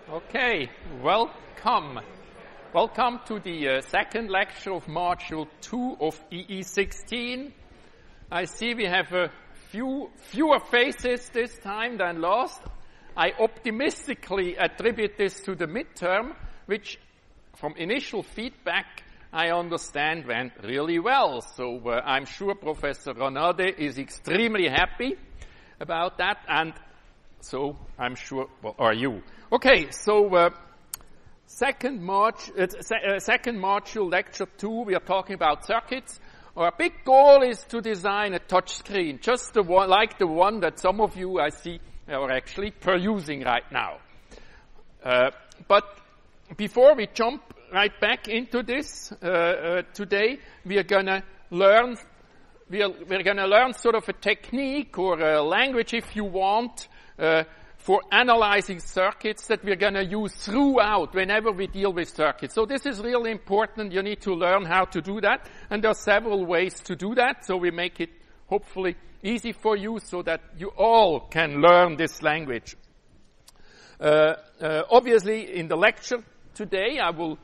Okay, welcome. Welcome to the second lecture of Module 2 of EE16. I see we have a fewer faces this time than last. I optimistically attribute this to the midterm, which from initial feedback I understand went really well. So I'm sure Professor Ranade is extremely happy about that, and so I'm sure, well, are you? Okay, so second module, lecture 2, we are talking about circuits. Our big goal is to design a touch screen, just the one, like the one that some of you I see are actually perusing right now. But before we jump right back into this, today we are gonna learn sort of a technique or a language, if you want, for analyzing circuits that we're going to use throughout whenever we deal with circuits. So this is really important. You need to learn how to do that. And there are several ways to do that. So we make it hopefully easy for you so that you all can learn this language. Obviously, in the lecture today, I will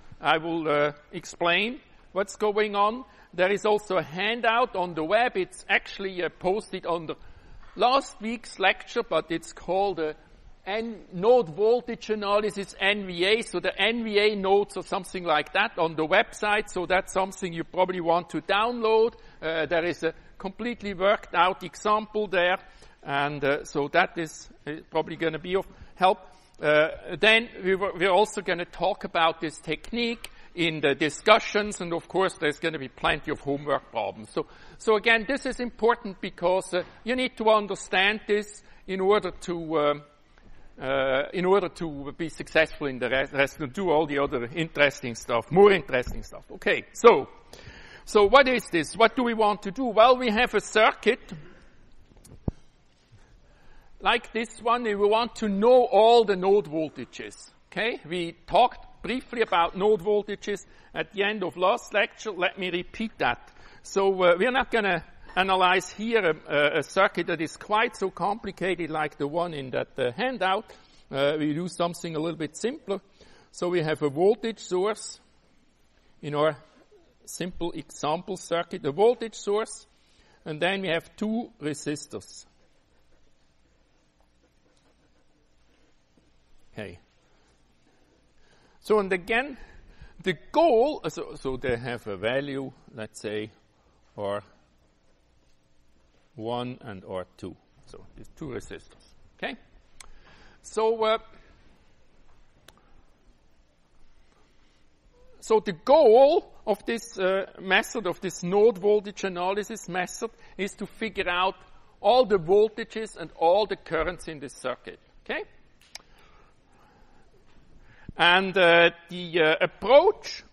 explain what's going on. There is also a handout on the web. It's actually posted on the last week's lecture, but it's called node voltage analysis, NVA. So the NVA nodes or something like that on the website. So that's something you probably want to download. There is a completely worked out example there. And so that is probably going to be of help. Then we're also going to talk about this technique in the discussions, and of course there's going to be plenty of homework problems. So again, this is important because you need to understand this in order to be successful in the rest and do all the other interesting stuff, more interesting stuff. Okay, so what is this? What do we want to do? Well, we have a circuit like this one. We want to know all the node voltages. Okay, we talked briefly about node voltages at the end of last lecture. Let me repeat that. So we're not going to analyze here a circuit that is quite so complicated like the one in that handout. We do something a little bit simpler. So we have a voltage source in our simple example circuit, a voltage source, and then we have two resistors. Okay. So, and again, the goal, so they have a value, let's say, R1 and R2. So, these two resistors. Okay? So, so the goal of this method, of this node voltage analysis method, is to figure out all the voltages and all the currents in this circuit. Okay? And the approach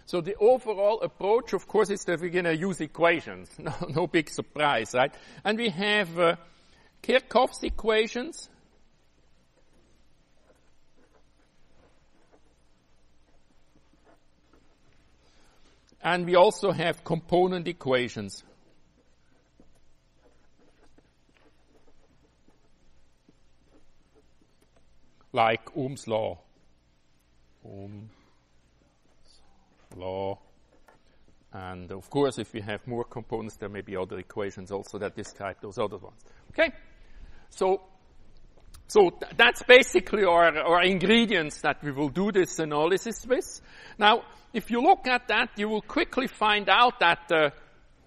so the overall approach, of course, is that we're going to use equations. No big surprise, right? And we have Kirchhoff's equations. And we also have component equations. Like Ohm's law. Ohm's law. And of course, if we have more components, there may be other equations also that describe those other ones. Okay? So that's basically our ingredients that we will do this analysis with. Now, if you look at that, you will quickly find out that,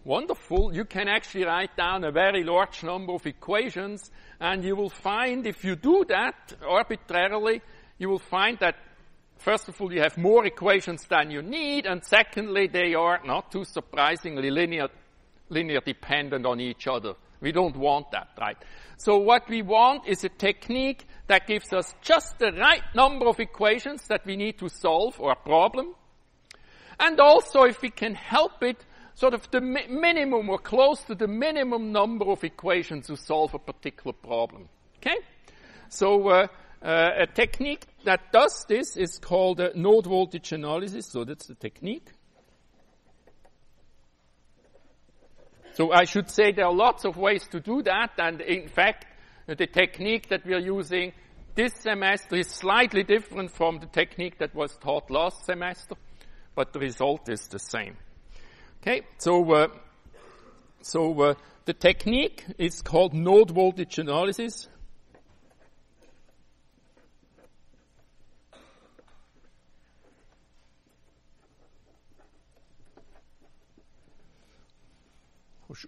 wonderful, you can actually write down a very large number of equations, and you will find, if you do that arbitrarily, you will find that, first of all, you have more equations than you need, and secondly, they are, not too surprisingly, linear dependent on each other. We don't want that, right? So what we want is a technique that gives us just the right number of equations that we need to solve our problem. And also, if we can help it, sort of the minimum or close to the minimum number of equations to solve a particular problem. Okay? So a technique that does this is called node voltage analysis. So that's the technique. So I should say there are lots of ways to do that, and in fact, the technique that we are using this semester is slightly different from the technique that was taught last semester, but the result is the same. Okay, so the technique is called node voltage analysis.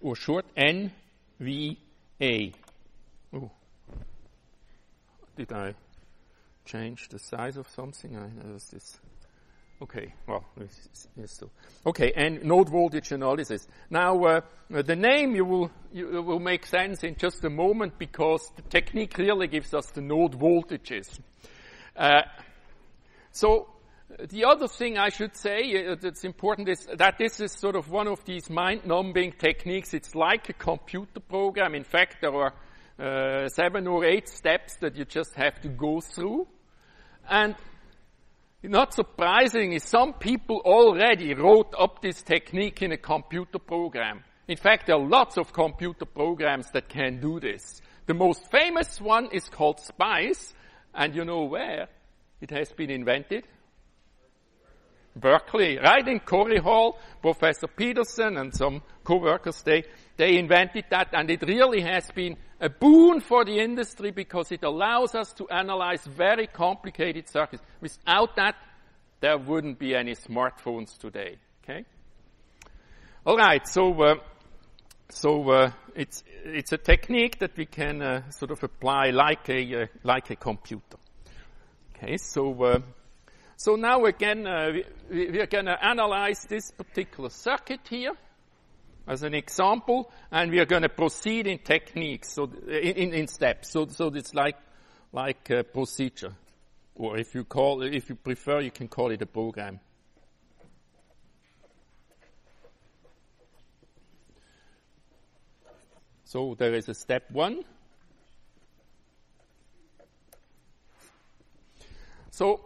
Or short, NVA. Oh. Did I change the size of something? I noticed this. Okay, well, still. Okay, and node voltage analysis. Now, the name will make sense in just a moment because the technique really gives us the node voltages. So, the other thing I should say that's important is that this is sort of one of these mind-numbing techniques. It's like a computer program. In fact, there are 7 or 8 steps that you just have to go through. And not surprisingly, some people already wrote up this technique in a computer program. In fact, there are lots of computer programs that can do this. The most famous one is called SPICE, and you know where it has been invented? Berkeley, right in Corey Hall. Professor Peterson and some co-workers, they invented that, and it really has been a boon for the industry because it allows us to analyze very complicated circuits. Without that, there wouldn't be any smartphones today. Okay. All right. So it's a technique that we can sort of apply like a computer. Okay. So now again, we are going to analyze this particular circuit here as an example, and we are going to proceed in techniques, so in steps. So it's like a procedure, or if you prefer, you can call it a program. So there is a step 1. So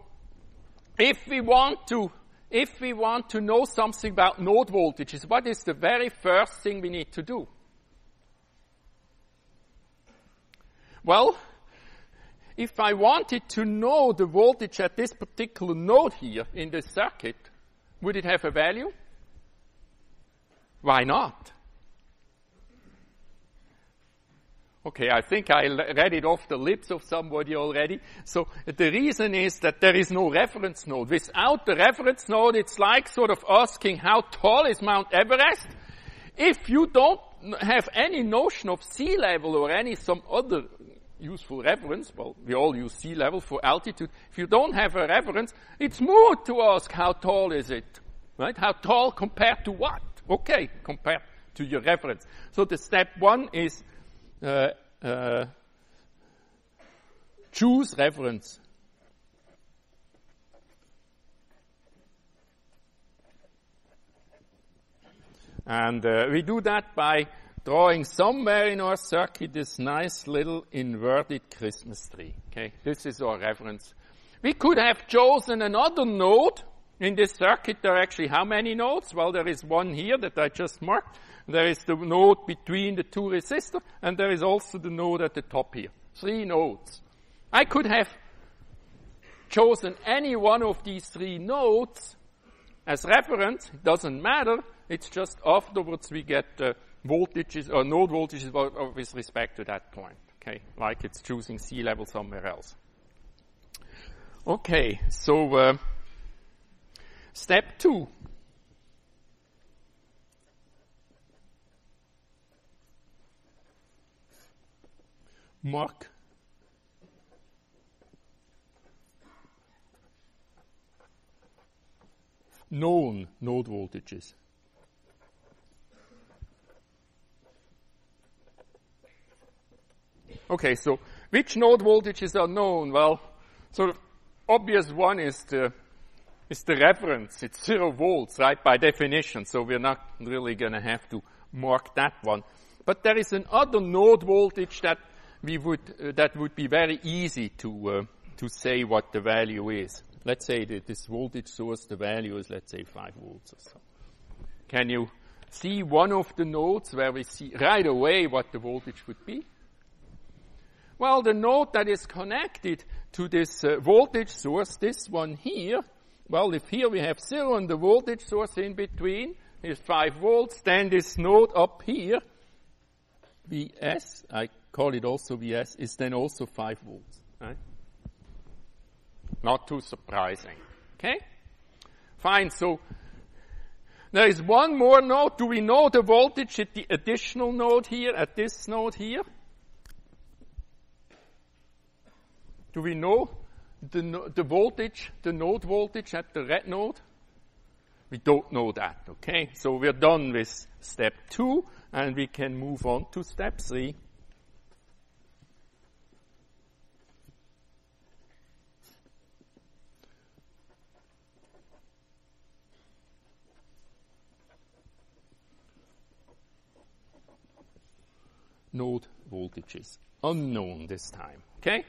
if we want to know something about node voltages, what is the very first thing we need to do? Well, if I wanted to know the voltage at this particular node here in this circuit, would it have a value? Why not? Okay, I think I read it off the lips of somebody already. So the reason is that there is no reference node. Without the reference node, it's like sort of asking how tall is Mount Everest. If you don't have any notion of sea level or some other useful reference, well, we all use sea level for altitude. If you don't have a reference, it's moot to ask how tall is it, right? How tall compared to what? Okay, compared to your reference. So the step 1 is choose reference. And we do that by drawing somewhere in our circuit this nice little inverted Christmas tree. Okay, this is our reference. We could have chosen another node. In this circuit, there are actually how many nodes? Well, there is one here that I just marked. There is the node between the 2 resistors, and there is also the node at the top here. 3 nodes. I could have chosen any one of these 3 nodes as reference. It doesn't matter. It's just afterwards we get voltages or node voltages with respect to that point. Okay, like it's choosing sea level somewhere else. Okay, so step 2. Mark known node voltages. Okay, so which node voltages are known? Well, sort of obvious one is the reference. It's 0 volts, right, by definition. So we're not really going to have to mark that one. But there is another node voltage that would be very easy to say what the value is. Let's say that this voltage source, the value is, let's say, 5 volts or so. Can you see one of the nodes where we see right away what the voltage would be? Well, the node that is connected to this voltage source, this one here, well, if here we have 0 and the voltage source in between is 5 volts, then this node up here, Vs, I call it also Vs, is then also 5 volts. Right? Not too surprising. Okay? Fine, so there is one more node. Do we know the voltage at the additional node here, at this node here? Do we know the voltage, the node voltage at the red node? We don't know that, okay? So we're done with step 2, and we can move on to step 3. Node voltages, unknown this time, okay?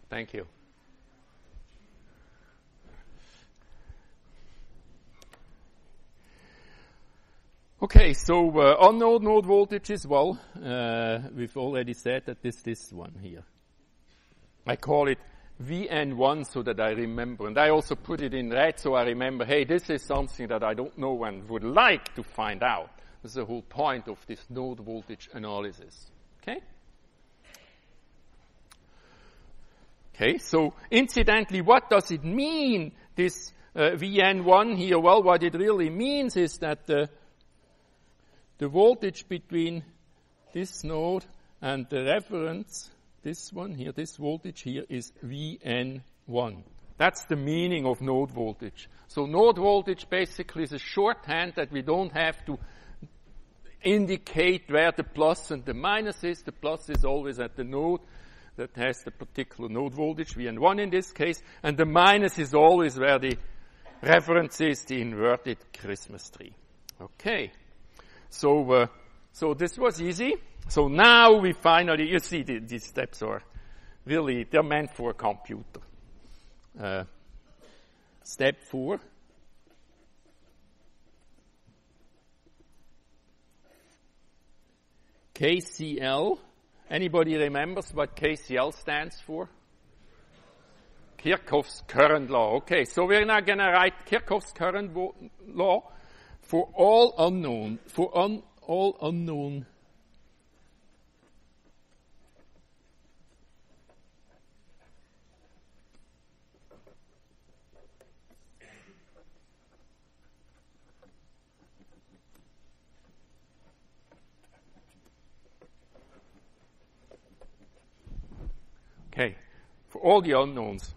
Thank you. Okay, so unknown node voltages, well, we've already said that this one here. I call it Vn1 so that I remember. And I also put it in red so I remember, hey, this is something that I don't know and would like to find out. This is the whole point of this node voltage analysis. Okay? Okay, so incidentally, what does it mean, this Vn1 here? Well, what it really means is that the voltage between this node and the reference, this one here, this voltage here is Vn1. That's the meaning of node voltage. So node voltage basically is a shorthand that we don't have to indicate where the plus and the minus is. The plus is always at the node that has the particular node voltage, Vn1 in this case, and the minus is always where the reference is, the inverted Christmas tree. Okay. So this was easy. So now we finally, you see, these steps are really, they're meant for a computer. Step 4. Kcl. Anybody remembers what Kcl stands for? Kirchhoff's current law. Okay, so we're now going to write Kirchhoff's current law for all unknown, all unknown Okay, for all the unknowns.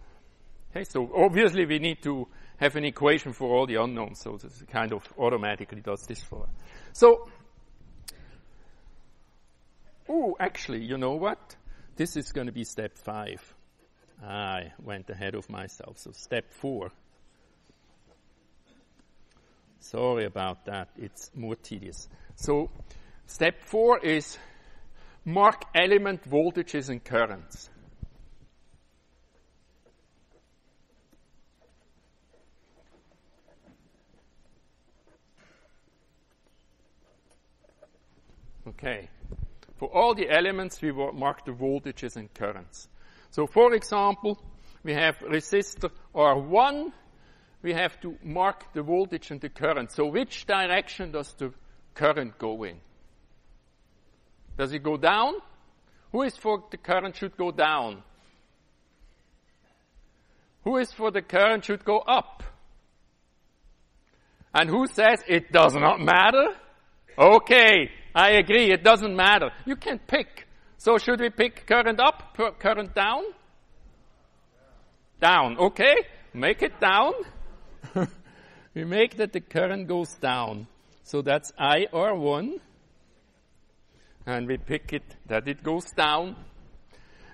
Okay, so obviously we need to have an equation for all the unknowns, so this kind of automatically does this for us. So, actually, you know what? This is going to be step 5. I went ahead of myself, so step 4. Sorry about that, it's more tedious. So, step 4 is mark element voltages and currents. Okay. For all the elements, we will mark the voltages and currents. So, for example, we have resistor R1. We have to mark the voltage and the current. So, which direction does the current go in? Does it go down? Who is for the current should go down? Who is for the current should go up? And who says it does not matter? Okay. I agree, it doesn't matter. You can pick. So should we pick current up, current down? Down, okay. Make it down. We make that the current goes down. So that's IR1. And we pick it that it goes down.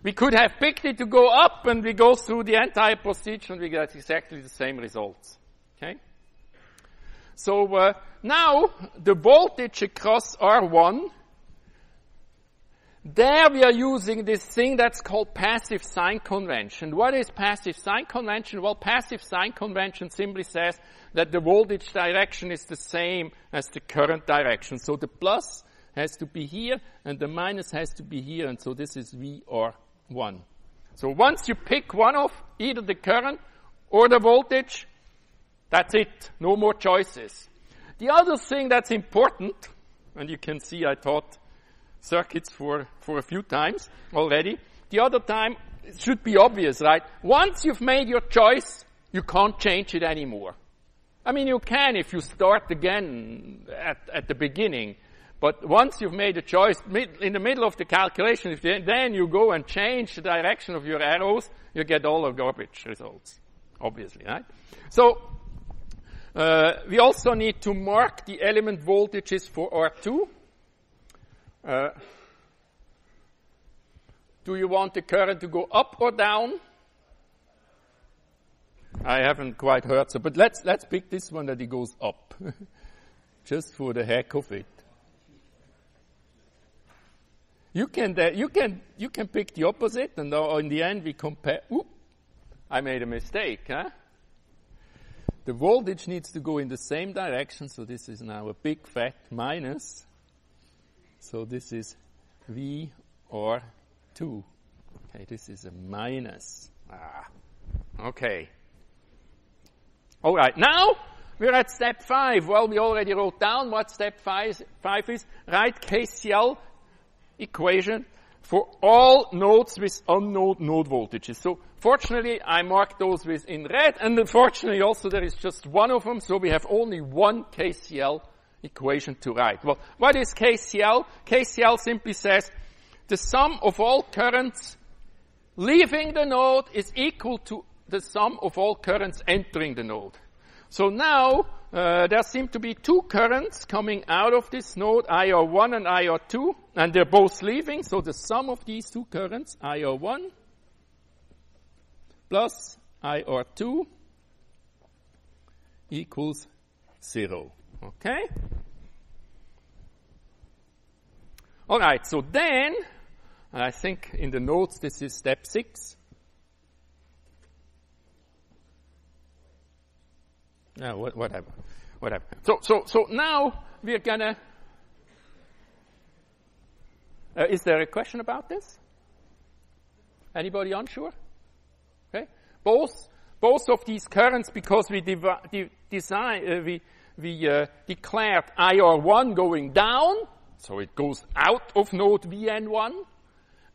We could have picked it to go up, and we go through the entire procedure and we get exactly the same results. Okay? So now the voltage across R1 There we are using this thing that's called passive sign convention. What is passive sign convention? Well, passive sign convention simply says that the voltage direction is the same as the current direction. So the plus has to be here, and the minus has to be here, and so this is V or 1. So once you pick one of either the current or the voltage, that's it. No more choices. The other thing that's important, and you can see I taught circuits for a few times already. The other time, it should be obvious, right? Once you've made your choice, you can't change it anymore. I mean, you can if you start again at the beginning. But once you've made a choice, in the middle of the calculation, if then you go and change the direction of your arrows, you get all the garbage results, obviously, right? So, we also need to mark the element voltages for R2. Do you want the current to go up or down? I haven't quite heard so, but let's pick this one that it goes up, just for the heck of it. You can pick the opposite, and in the end we compare. Oop, I made a mistake, huh? The voltage needs to go in the same direction, so this is now a big fat minus. So this is V or 2. Okay, this is a minus. Okay. All right, now we're at step 5. Well, we already wrote down what step 5 is. Write Kcl equation for all nodes with unknown node voltages. So fortunately, I marked those with in red, and unfortunately also there is just one of them, so we have only one Kcl equation to write. Well, what is Kcl? Kcl simply says the sum of all currents leaving the node is equal to the sum of all currents entering the node. So now, there seem to be two currents coming out of this node, IR1 and IR2, and they're both leaving, so the sum of these two currents, IR1 plus IR2, equals 0. Okay? All right, so then, I think in the notes this is step 6. Whatever. So now we're gonna. Is there a question about this? Anybody unsure? Okay. Both of these currents, because we declared IR1 going down, so it goes out of node Vn1,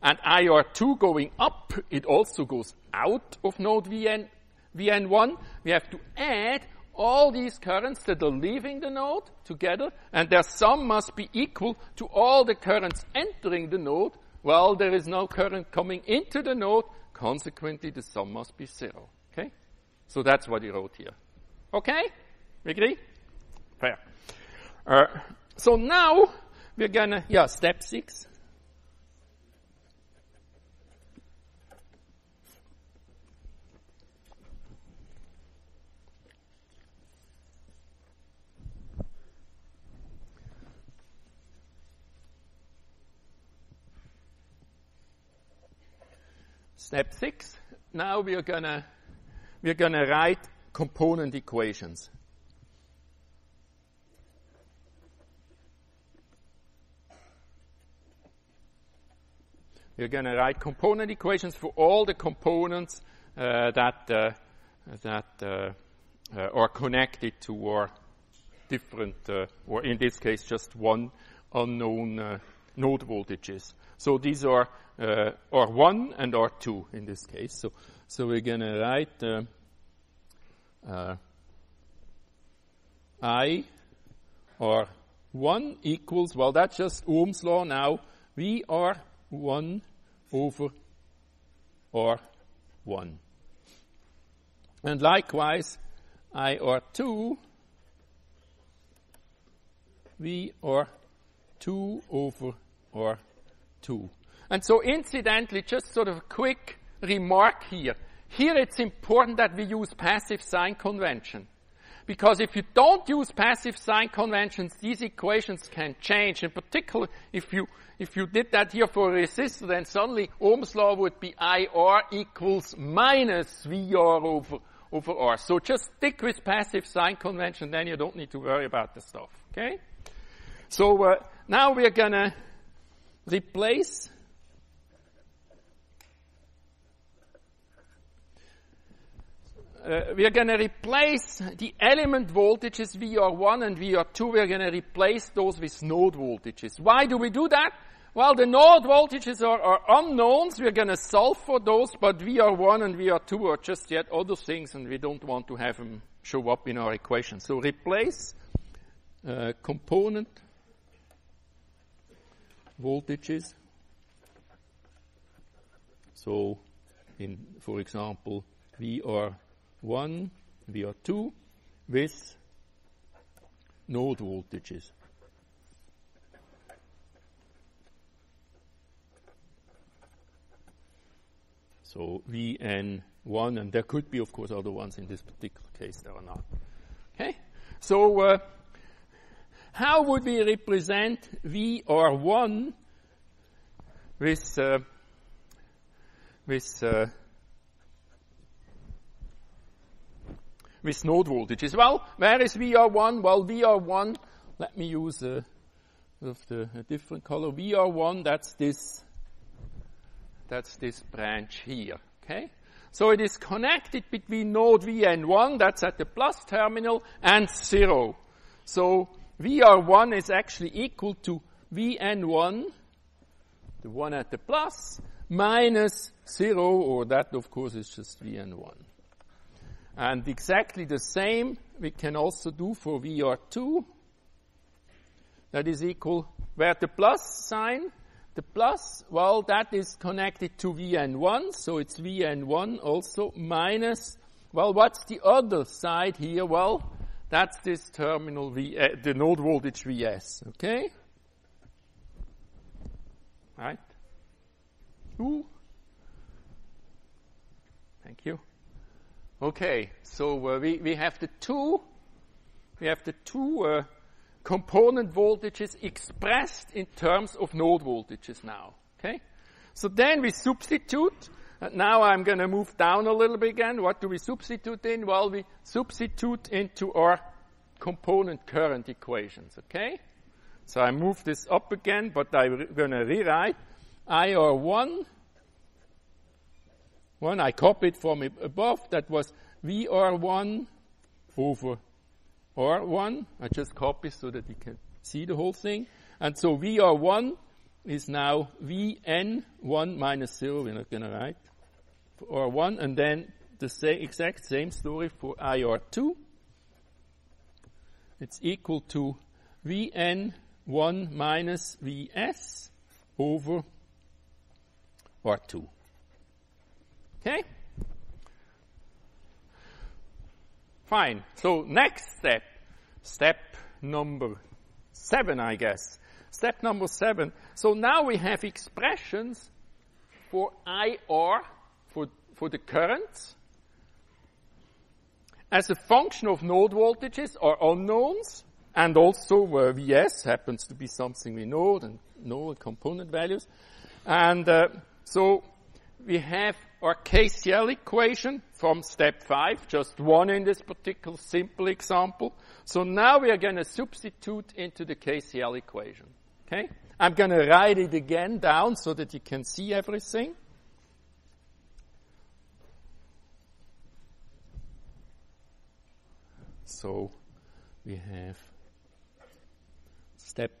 and IR2 going up, it also goes out of node Vn1. We have to add all these currents that are leaving the node together, and their sum must be equal to all the currents entering the node. Well, there is no current coming into the node, consequently the sum must be 0. Okay? So that's what he wrote here. Okay? We agree? Fair. So now we're gonna, step 6. Step 6. Now we're gonna write component equations. We're gonna write component equations for all the components that are connected to our different, or in this case, just one unknown node voltages. So these are R1 and R2 in this case. So we're going to write I R1 equals, well, that's just Ohm's law now, V R1 over R1. And likewise, I R2, V R2 over R2. And so incidentally, just sort of a quick remark here. Here it's important that we use passive sign convention. because if you don't use passive sign conventions, these equations can change. In particular, if you did that here for a resistor, then suddenly Ohm's law would be IR equals minus VR over R. So just stick with passive sign convention, then you don't need to worry about the stuff, okay? So now we're going to replace the element voltages VR1 and VR2, we're going to replace those with node voltages. Why do we do that? Well, the node voltages are unknowns. We're going to solve for those, but VR1 and VR2 are just yet other things, and we don't want to have them show up in our equation. So replace component voltages. So, for example, VR1, VR2 with node voltages. So Vn1, and there could be, of course, other ones. In this particular case, there are not. Okay? So how would we represent VR1 with node voltages? Well, where is VR1? Well, VR1, let me use a different color. VR1, that's this branch here, okay? So it is connected between node Vn1, that's at the plus terminal, and 0. So VR1 is actually equal to Vn1, the one at the plus, minus 0, or that, of course, is just Vn1. And exactly the same we can also do for VR2. That is equal, where the plus sign, the plus, well, that is connected to Vn1, so it's Vn1 also minus, well, what's the other side here? Well, that's this terminal, the node voltage Vs, okay? Right? Ooh. Thank you. Okay, so we have the two component voltages expressed in terms of node voltages now. Okay, so then we substitute. Now I'm going to move down a little bit again. What do we substitute in? Well, we substitute into our component current equations. Okay, so I move this up again, but I'm going to rewrite IR1. I copied from above. That was VR1 over R1. I just copy so that you can see the whole thing. And so VR1 is now Vn1 minus 0. We're not going to write for R1. And then the exact same story for IR2. It's equal to Vn1 minus Vs over R2. Okay? Fine. So next step number 7, I guess. Step number 7. So now we have expressions for IR, for the currents, as a function of node voltages or unknowns, and also where Vs happens to be something we know and know component values. And so we have our Kcl equation from step 5, just one in this particular simple example. So now we are going to substitute into the Kcl equation. Okay? I'm going to write it again down so that you can see everything. So we have step,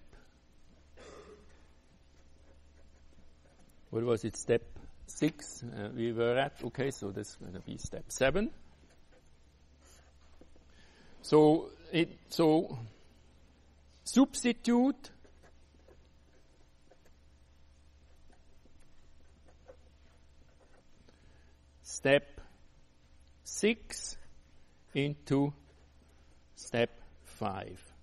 what was it, step 6 we were at. Okay, so this is going to be step 7. So substitute step 6 into step 5.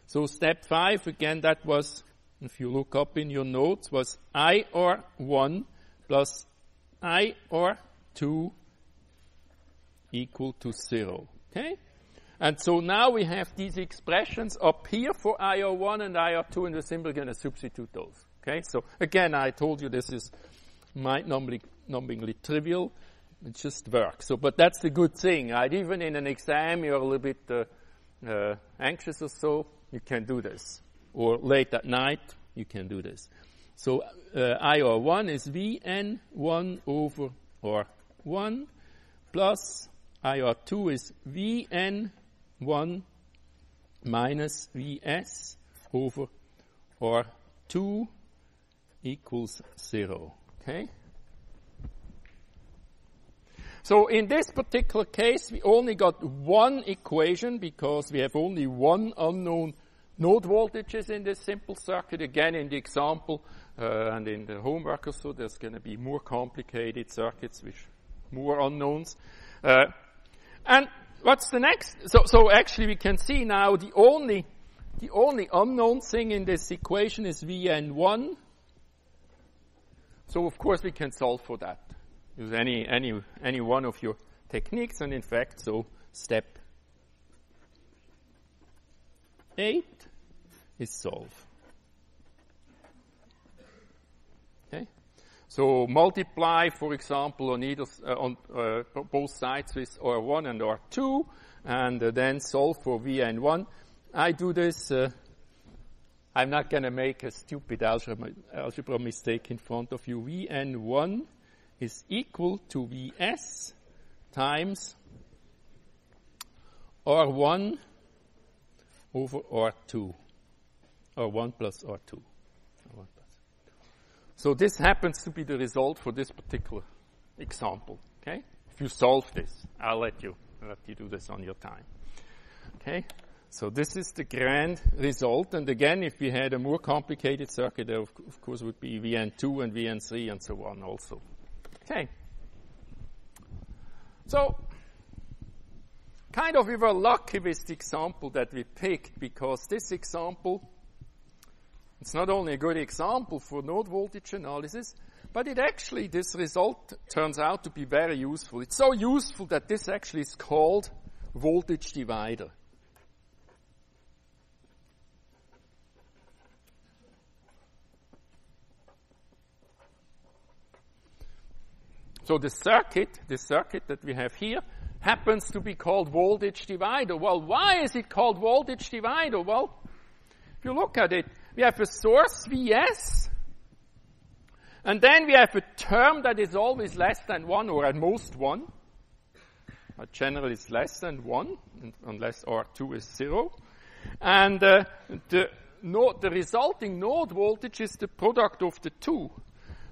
So step 5, again, that was, if you look up in your notes, was IR1 plus IR2 equal to 0. Okay? And so now we have these expressions up here for IR1 and IR2, and we're simply going to substitute those. Okay, so again, I told you this might nominally trivial. It just works. So, but that's the good thing, right? Even in an exam, you're a little bit anxious or so, you can do this. Or late at night, you can do this. So IR1 is Vn1 over R1 plus IR2 is Vn1 minus Vs over R2 equals 0. Okay? So in this particular case, we only got one equation because we have only one unknown node voltages in this simple circuit. Again, in the example and in the homework or so, there's going to be more complicated circuits with more unknowns. And what's the next? So actually we can see now the only unknown thing in this equation is Vn1. So of course we can solve for that. Use any one of your techniques, and in fact, so step 8 is solve. Okay, so multiply, for example, on either on both sides with R1 and R2, and then solve for Vn1. I do this. I'm not going to make a stupid algebra mistake in front of you. Vn1 is equal to Vs times R1 over R2. R1 plus R2. So this happens to be the result for this particular example. Okay? If you solve this, I'll let you do this on your time. Okay? So this is the grand result. And again, if we had a more complicated circuit, there of course would be Vn2 and Vn3 and so on also. Okay. So, kind of we were lucky with the example that we picked, because this example, it's not only a good example for node voltage analysis, but it actually, this result turns out to be very useful. It's so useful that this actually is called voltage divider. So the circuit that we have here happens to be called voltage divider. Well, why is it called voltage divider? Well, if you look at it, we have a source Vs, and then we have a term that is always less than 1, or at most 1. Generally it's less than 1, unless R2 is 0. And the resulting node voltage is the product of the two.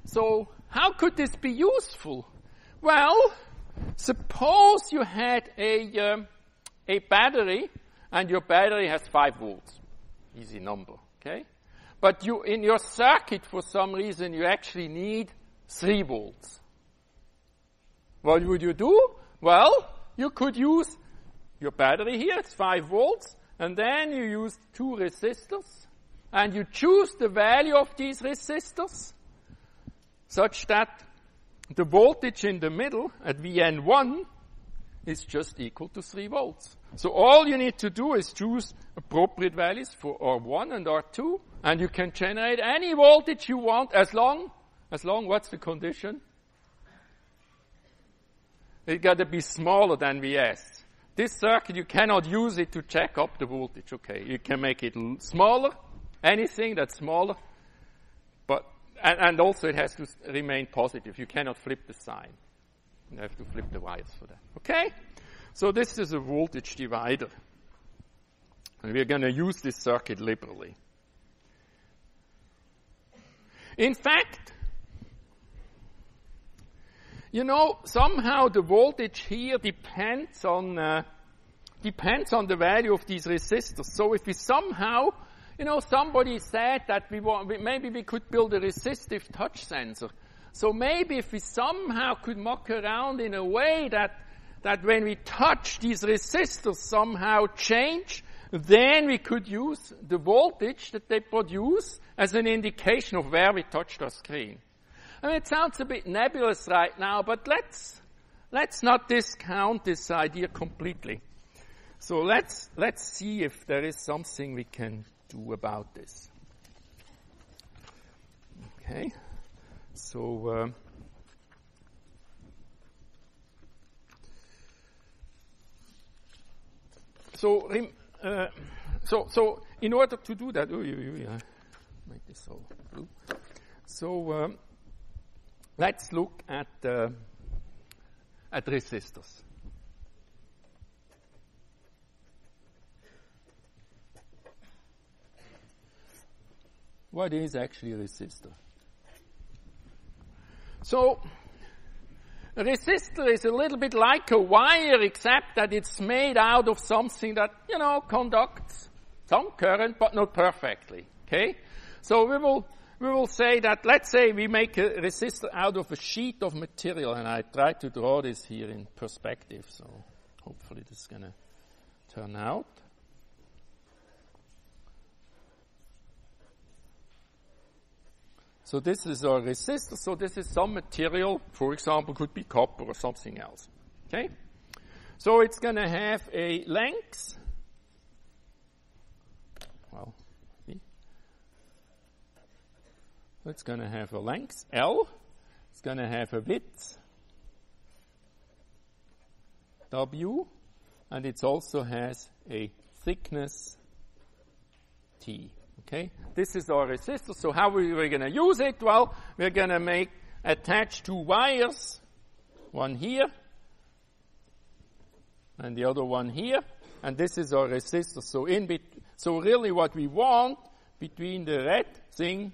So how could this be useful? Well, suppose you had a battery, and your battery has 5 volts. Easy number, okay? But in your circuit, for some reason, you actually need 3 volts. What would you do? Well, you could use your battery here, it's 5 volts, and then you use 2 resistors, and you choose the value of these resistors such that the voltage in the middle at Vn1 is just equal to 3 volts. So all you need to do is choose appropriate values for R1 and R2, and you can generate any voltage you want as long, what's the condition? It got to be smaller than Vs. This circuit, you cannot use it to check up the voltage. Okay, you can make it smaller, anything that's smaller, but and also it has to remain positive. You cannot flip the sign. You have to flip the wires for that. Okay? So this is a voltage divider. And we're going to use this circuit liberally. In fact, somehow the voltage here depends on the value of these resistors. So if we somehow, somebody said that maybe we could build a resistive touch sensor. So maybe if we somehow could muck around in a way that when we touch these resistors somehow change, then we could use the voltage that they produce as an indication of where we touched our screen. I mean, it sounds a bit nebulous right now, but let's not discount this idea completely. So let's see if there is something we can do about this. Okay. So So in order to do that, make this all blue. So let's look at resistors. What is actually a resistor? So a resistor is a little bit like a wire, except that it's made out of something that, conducts some current, but not perfectly. Okay? So we will say that, let's say we make a resistor out of a sheet of material, and I try to draw this here in perspective, so hopefully this is going to turn out. So this is our resistor. So this is some material, for example, could be copper or something else. Okay? So it's going to have a length. Well, see? It's going to have a length, L. It's going to have a width, W. And it also has a thickness, T. Okay, this is our resistor. So how we're going to use it? Well, we're going to attach two wires, one here and the other one here, and this is our resistor. So really what we want between the red thing,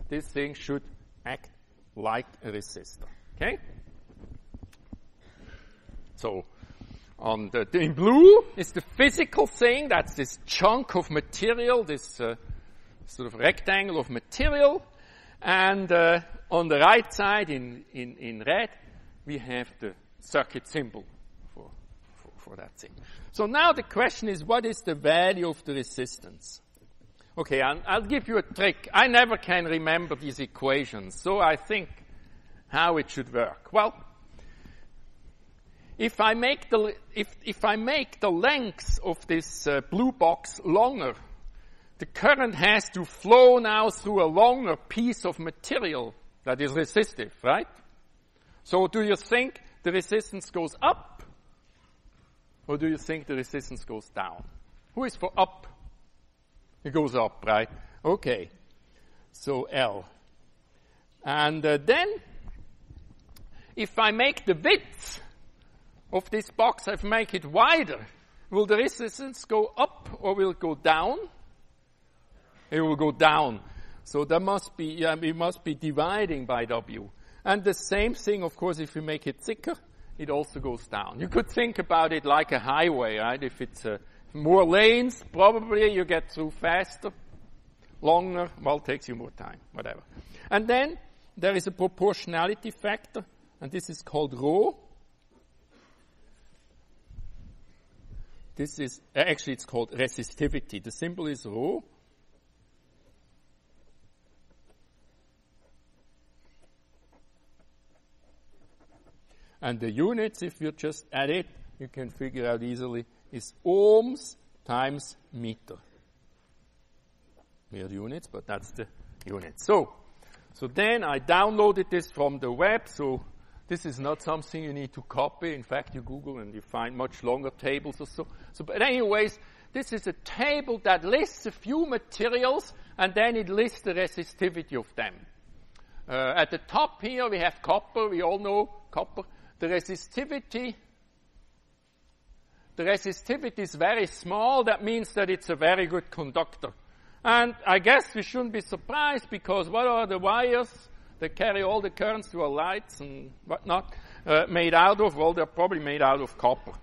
this thing should act like a resistor. Okay? So in blue is the physical thing. That's this chunk of material, this sort of rectangle of material, and on the right side in red we have the circuit symbol for that thing. So now the question is, what is the value of the resistance? Okay, I'll give you a trick. I never can remember these equations, so I think how it should work. Well, if I make the length of this blue box longer, the current has to flow now through a longer piece of material that is resistive, right? So do you think the resistance goes up? Or do you think the resistance goes down? Who is for up? It goes up, right? Okay. So L. And then, if I make the width of this box, I make it wider, will the resistance go up or will it go down? It will go down. So there must be, we must be dividing by W. And the same thing, of course, if you make it thicker, it also goes down. You could think about it like a highway, right? If it's more lanes, probably you get through faster. Longer, well, it takes you more time, whatever. And then there is a proportionality factor, and this is called rho. This is, actually it's called resistivity. The symbol is rho. And the units, if you just add it, you can figure out easily, is ohms times meter. Weird units, but that's the unit. So then I downloaded this from the web, so this is not something you need to copy. In fact, you Google and you find much longer tables or so. But anyways, this is a table that lists a few materials, and then it lists the resistivity of them. At the top here, we have copper. We all know copper. The resistivity is very small. That means that it's a very good conductor. And I guess we shouldn't be surprised, because what are the wires that carry all the currents to our lights and whatnot made out of? Well, they're probably made out of copper.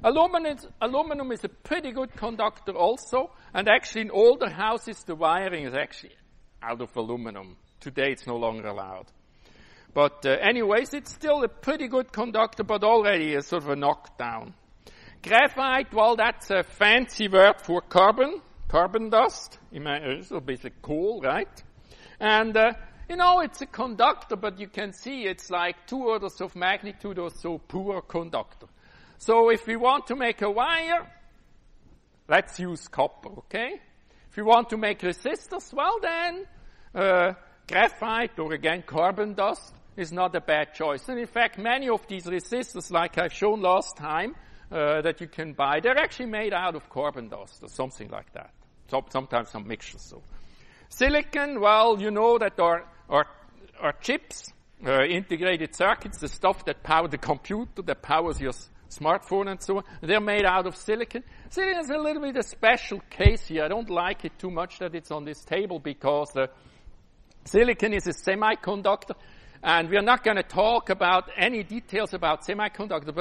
Aluminum is a pretty good conductor also, and actually in older houses the wiring is actually out of aluminum. Today it's no longer allowed. But anyways, it's still a pretty good conductor, but already a sort of a knockdown. Graphite, well, that's a fancy word for carbon dust. So basically coal, right? And, it's a conductor, but you can see it's like 2 orders of magnitude or so poor conductor. So if we want to make a wire, let's use copper, okay? If you want to make resistors, well then, graphite or again carbon dust is not a bad choice. And in fact, many of these resistors, like I've shown last time, that you can buy, they're actually made out of carbon dust or something like that. Sometimes some mixtures. So, silicon, well, you know that our chips, integrated circuits, the stuff that power the computer, that powers your smartphone and so on, they're made out of silicon. Silicon is a little bit a special case here. I don't like it too much that it's on this table because silicon is a semiconductor. And we are not going to talk about any details about semiconductors,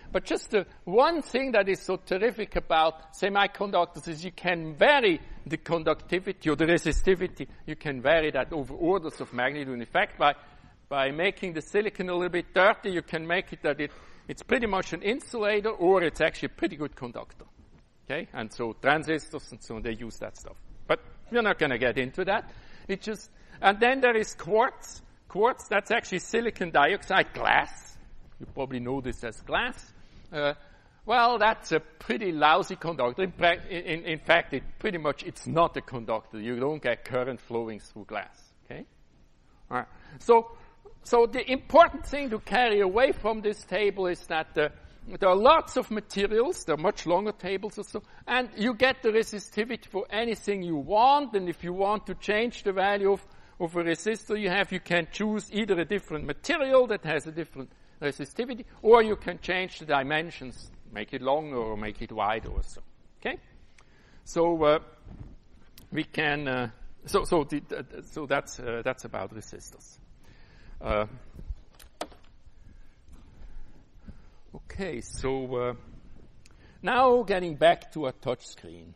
but just one thing that is so terrific about semiconductors is you can vary the conductivity or the resistivity. You can vary that over orders of magnitude. In fact, by making the silicon a little bit dirty, you can make it that it's pretty much an insulator or it's actually a pretty good conductor. Okay? And so transistors and so on, they use that stuff. But we're not going to get into that. And then there is quartz. Quartz, that's actually silicon dioxide glass. You probably know this as glass. Well, that's a pretty lousy conductor. In fact, it's not a conductor. You don't get current flowing through glass. Okay? All right. So the important thing to carry away from this table is that there are lots of materials. There are much longer tables or so. And you get the resistivity for anything you want. And if you want to change the value of a resistor you can choose either a different material that has a different resistivity, or you can change the dimensions, make it longer or make it wider or so. Okay? So we can. So that's about resistors. Okay. So now getting back to a touch screen.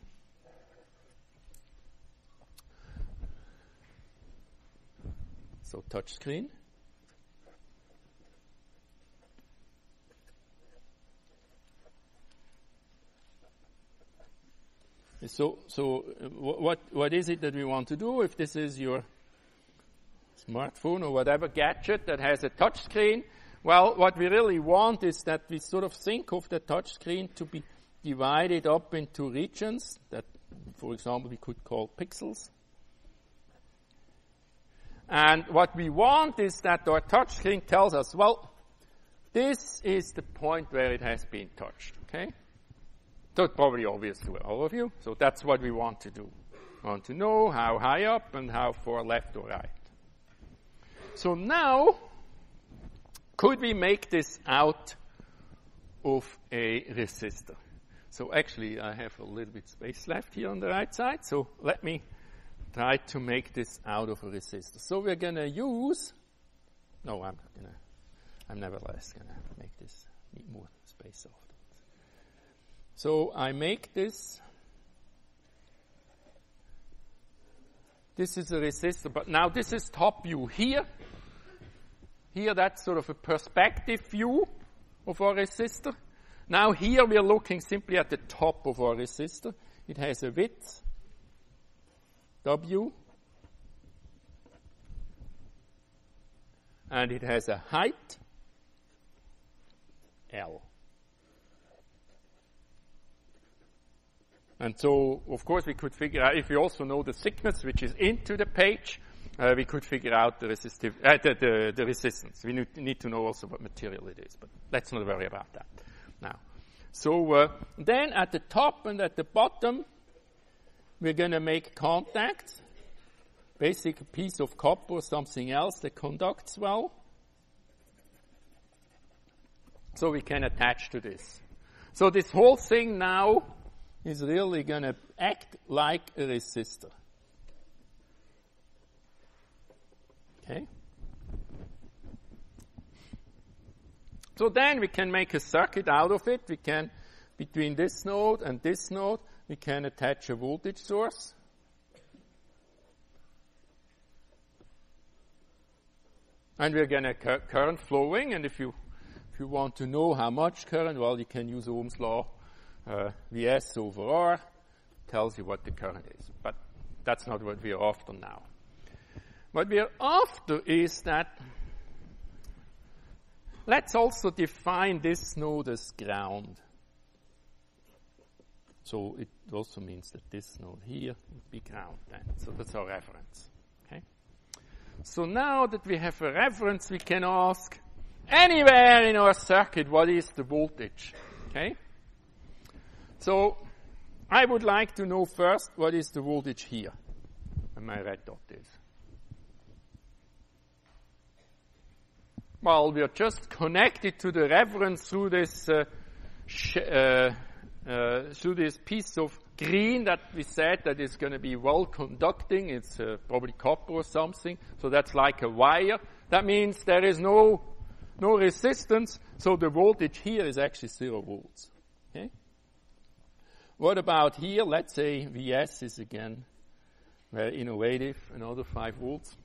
So touch screen. So what is it that we want to do? If this is your smartphone or whatever gadget that has a touch screen, well, what we really want is that we sort of think of the touch screen to be divided up into regions that, for example, we could call pixels. And what we want is that our touch screen tells us, well, this is the point where it has been touched, okay? So it's probably obvious to all of you. So that's what we want to do. We want to know how high up and how far left or right. So now, could we make this out of a resistor? So actually, I have a little bit space left here on the right side. So let me try to make this out of a resistor. So we're going to use, I'm nevertheless going to make this, need more space afterwards. So I make this. This is a resistor, but now this is top view here. Here that's sort of a perspective view of our resistor. Now here we are looking simply at the top of our resistor. It has a width, W, and it has a height, L. And so, of course, we could figure out, if we also know the thickness, which is into the page, we could figure out the resistance. We need to know also what material it is, but let's not worry about that now. So then at the top and at the bottom, we're going to make contacts, basic piece of copper or something else that conducts well. So we can attach to this. So this whole thing now is really going to act like a resistor. Okay? So then we can make a circuit out of it. We can, between this node and this node, we can attach a voltage source. And we're going to current flowing. And if you want to know how much current, well, you can use Ohm's law. Vs over R tells you what the current is. But that's not what we are after now. What we are after is that let's also define this node as ground. So it also means that this node here would be ground then. So that's our reference. Okay. So now that we have a reference, we can ask anywhere in our circuit what is the voltage. Okay. So I would like to know first what is the voltage here, and my red dot is. Well, we are just connected to the reference through this piece of green that we said that is going to be well conducting. It's probably copper or something. So that's like a wire. That means there is no resistance. So the voltage here is actually 0 volts. Okay. What about here? Let's say Vs is again very innovative, another 5 volts.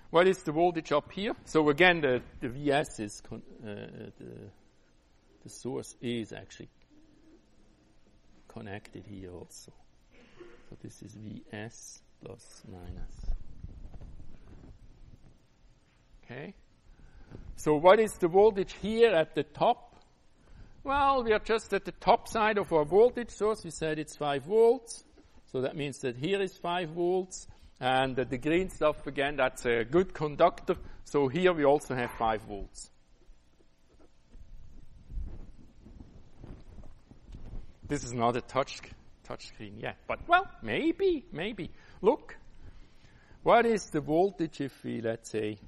What is the voltage up here? So again, the Vs is, the source is actually connected here also. So this is Vs plus minus. Okay. So what is the voltage here at the top? Well, we are just at the top side of our voltage source. We said it's 5 volts. So that means that here is 5 volts. And the green stuff, again, that's a good conductor. So here we also have 5 volts. This is not a touch screen yet. But, well, maybe. Look, what is the voltage if we, let's say,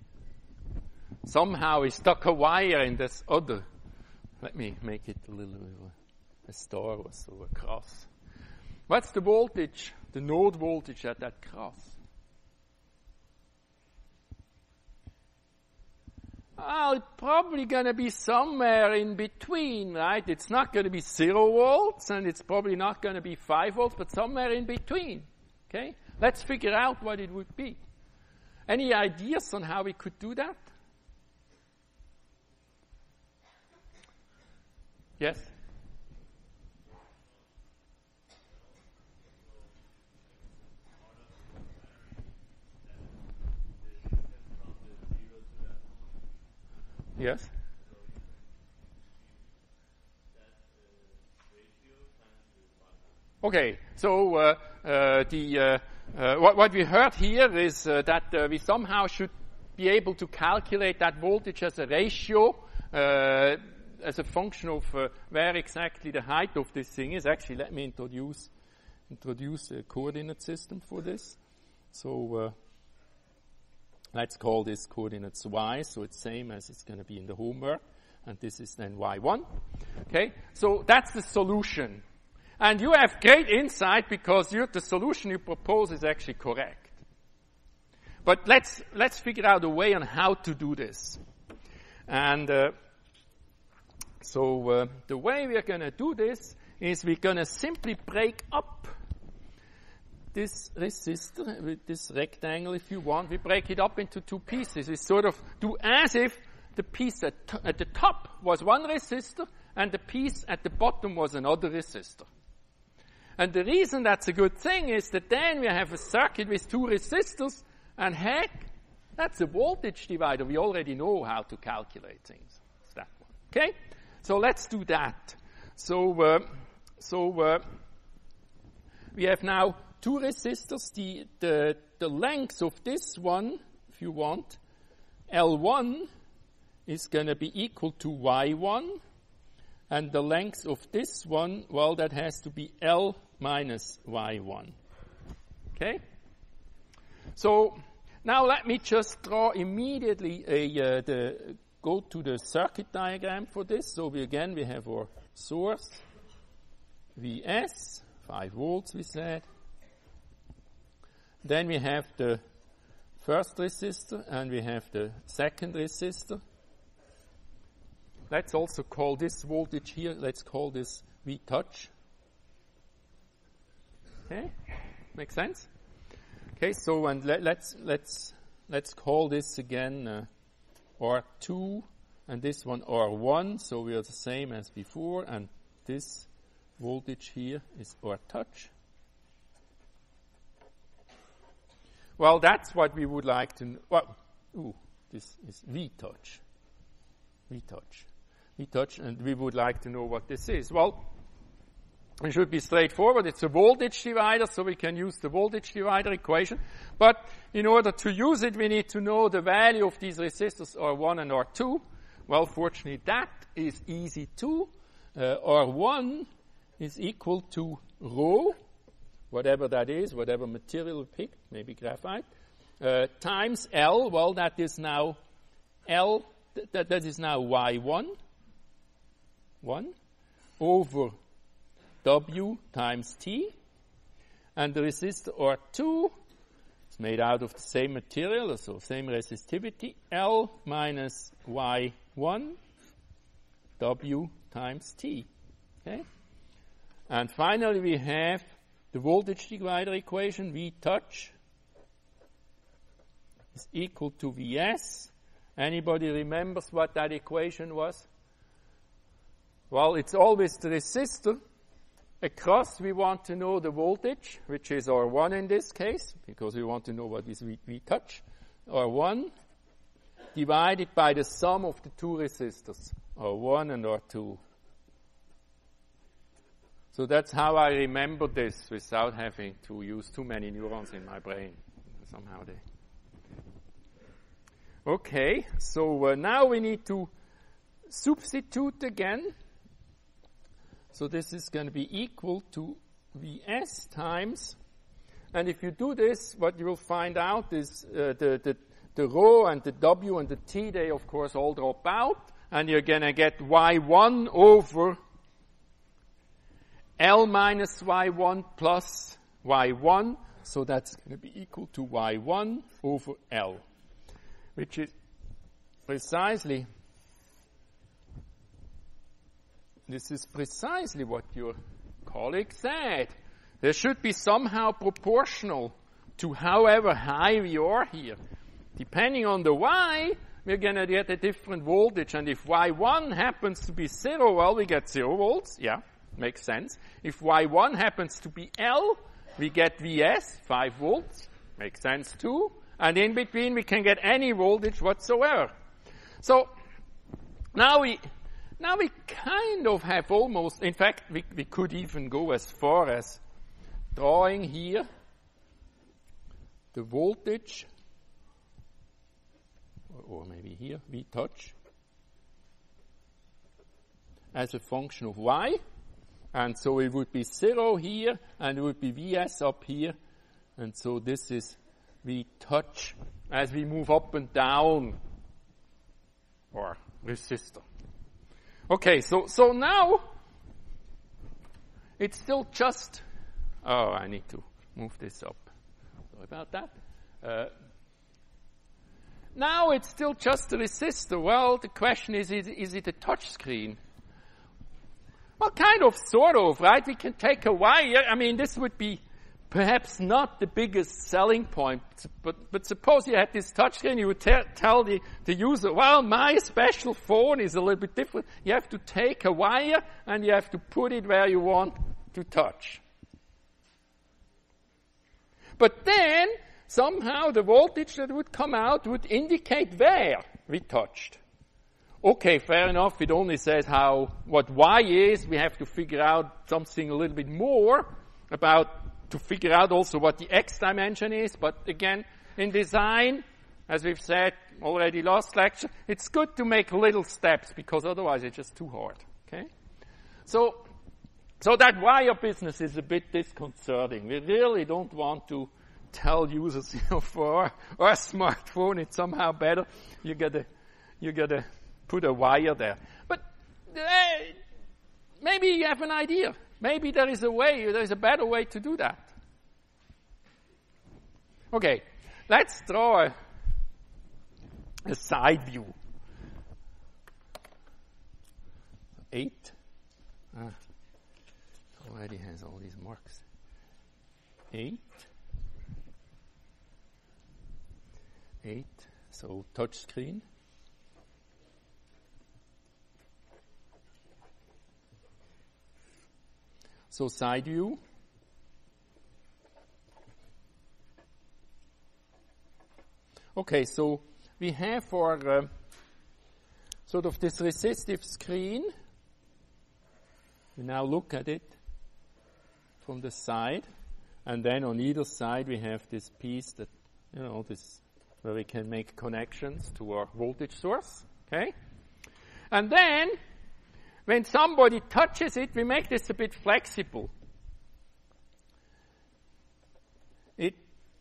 somehow we stuck a wire in this other. Let me make it a little bit of a star or so, a cross. What's the voltage, the node voltage at that cross? Well, it's probably going to be somewhere in between, right? It's not going to be 0 volts, and it's probably not going to be 5 volts, but somewhere in between. Okay? Let's figure out what it would be. Any ideas on how we could do that? Yes? Yes? Okay, so what we heard here is that we somehow should be able to calculate that voltage as a ratio, as a function of where exactly the height of this thing is. Actually, let me introduce a coordinate system for this. So let's call this coordinates y, so it's same as it's going to be in the homework, and this is then y1. Okay, so that's the solution. And you have great insight because the solution you propose is actually correct. But let's figure out a way on how to do this. And so the way we're going to do this is we're going to simply break up this resistor with this rectangle, if you want. We break it up into 2 pieces. We sort of do as if the piece at the top was one resistor and the piece at the bottom was another resistor. And the reason that's a good thing is that then we have a circuit with 2 resistors, and heck, that's a voltage divider. We already know how to calculate things. It's that one. Okay? So let's do that. So we have now 2 resistors. The length of this one, if you want, L1 is going to be equal to Y1. And the length of this one, well, that has to be L minus Y1. Okay? So now let me just draw immediately go to the circuit diagram for this. So we have our source, Vs, 5 volts we said. Then we have the first resistor and we have the second resistor. Let's also call this voltage here, let's call this V touch. Okay? Make sense? Okay, so and let's call this again R2 and this one R1, so we are the same as before, and this voltage here is R touch. Well, that's what we would like to know. Well, this is V touch. V touch. V touch, and we would like to know what this is. Well, It should be straightforward. It's a voltage divider, so we can use the voltage divider equation. But in order to use it, we need to know the value of these resistors R1 and R2. Well, fortunately, that is easy too. R1 is equal to rho, whatever that is, whatever material we pick, maybe graphite, times L. Well, that is now L, that is now Y1, 1, over W times T, and the resistor R2 is made out of the same material, so same resistivity, L minus Y1 W times T. Okay? And finally we have the voltage divider equation, V touch is equal to Vs. Anybody remembers what that equation was? Well, it's always the resistor. Across, we want to know the voltage, which is R1 in this case, because we want to know what is V touch. R1 divided by the sum of the two resistors, R1 and R2. So that's how I remember this without having to use too many neurons in my brain. Somehow they... Okay, so now we need to substitute again. So this is going to be equal to Vs times, and if you do this, what you will find out is the rho and the W and the T, they of course all drop out, and you're going to get Y1 over L minus Y1 plus Y1, so that's going to be equal to Y1 over L, which is precisely... This is precisely what your colleague said. There should be somehow proportional to however high we are here. Depending on the Y, we're going to get a different voltage. And if Y1 happens to be 0, well, we get 0 volts. Yeah, makes sense. If Y1 happens to be L, we get Vs, 5 volts. Makes sense too. And in between, we can get any voltage whatsoever. So now we kind of have almost, in fact, we could even go as far as drawing here the voltage, or maybe here, V touch, as a function of Y. And so it would be 0 here, and it would be Vs up here. And so this is V touch as we move up and down our resistor. Okay, so now it's still just, oh, I need to move this up. Sorry about that. Now it's still just a resistor. Well, the question is it a touch screen? Well, kind of, sort of, right? We can take a wire. I mean, this would be perhaps not the biggest selling point, but suppose you had this touchscreen, you would tell the user, well, my special phone is a little bit different. You have to take a wire and you have to put it where you want to touch. But then, somehow the voltage that would come out would indicate where we touched. Okay, fair enough, it only says what Y is. We have to figure out something a little bit more to figure out also what the X dimension is. But again, in design, as we've said already last lecture, it's good to make little steps because otherwise it's just too hard. Okay? So that wire business is a bit disconcerting. We really don't want to tell users, for our smartphone it's somehow better. You gotta put a wire there. But maybe you have an idea. Maybe there is a better way to do that. Okay, let's draw a side view. 8. Already has all these marks. 8. So touch screen. So side view. Okay, so we have our this resistive screen. We now look at it. from the side. And then on either side we have this piece that, this where we can make connections to our voltage source. Okay? And then, when somebody touches it, we make this a bit flexible.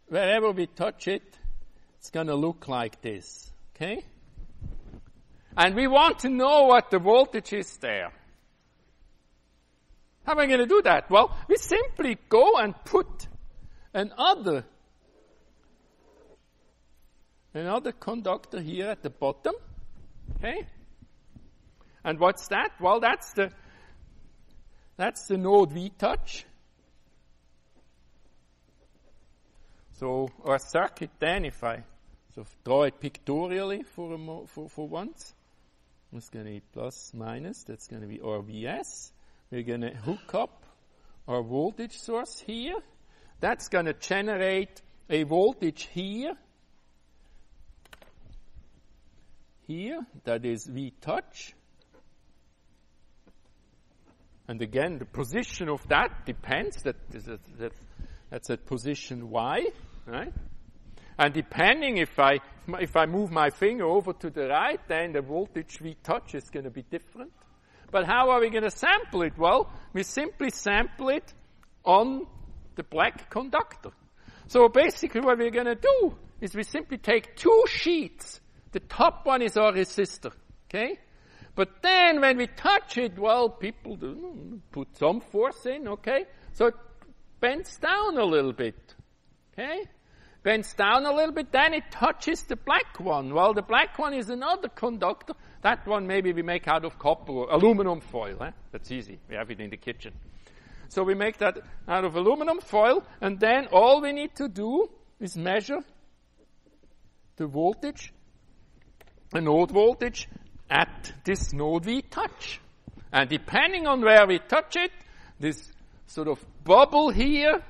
Wherever we touch it, it's going to look like this. Okay? And we want to know what the voltage is there. How am I going to do that? Well, we simply go and put another conductor here at the bottom. Okay? And what's that? Well, that's the node V touch. So our circuit then, if I draw it pictorially for once, it's going to be plus, minus. That's going to be our Vs. We're going to hook up our voltage source here. That's going to generate a voltage here. Here, that is V touch. And again, the position of that depends. That's at position Y, right? And depending if I move my finger over to the right, then the voltage V touch is going to be different. But how are we going to sample it? Well, we simply sample it on the black conductor. So basically what we're going to do is we simply take two sheets. The top one is our resistor, okay? But then when we touch it, well, people put some force in, okay? So it bends down a little bit, okay? Bends down a little bit, then it touches the black one. Well, the black one is another conductor. That one maybe we make out of copper or aluminum foil. That's easy. We have it in the kitchen. So we make that out of aluminum foil, and then all we need to do is measure the voltage, a node voltage, at this node V touch. And depending on where we touch it, this sort of bubble here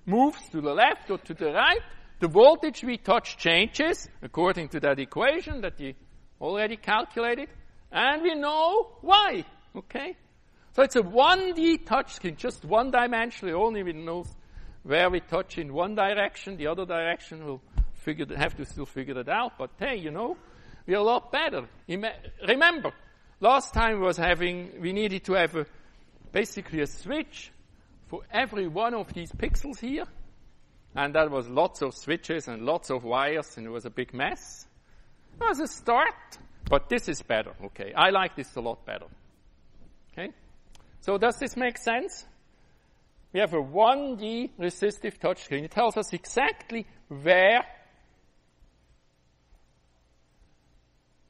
moves to the left or to the right. The voltage V touch changes according to that equation that you already calculated, and we know why, okay? So it's a 1D touch screen, just one-dimensionally, only we know where we touch in one direction, the other direction we'll have to still figure that out, but hey, we're a lot better. Remember, last time we needed to have basically a switch for every one of these pixels here, and that was lots of switches and lots of wires, and it was a big mess. It was a start, but this is better, okay? I like this a lot better, okay? So does this make sense? We have a 1D resistive touchscreen. It tells us exactly where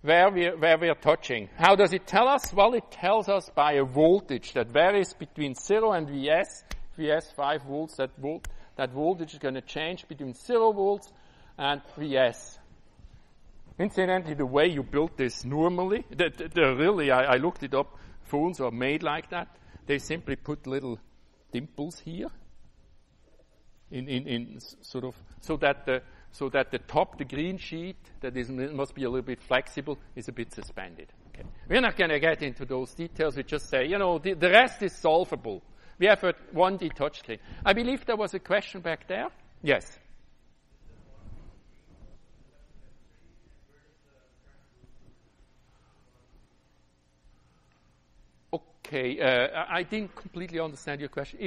we are touching. How does it tell us? Well, it tells us by a voltage that varies between 0 and Vs. Vs 5 volts, that voltage is going to change between 0 volts and Vs. Incidentally, the way you build this normally, I looked it up, phones are made like that. They simply put little dimples here in sort of, so that the top, the green sheet, must be a little bit flexible, is a bit suspended. Okay. We're not going to get into those details. We just say, the rest is solvable. We have a 1D touchscreen. I believe there was a question back there. Yes. Okay, I didn't completely understand your question.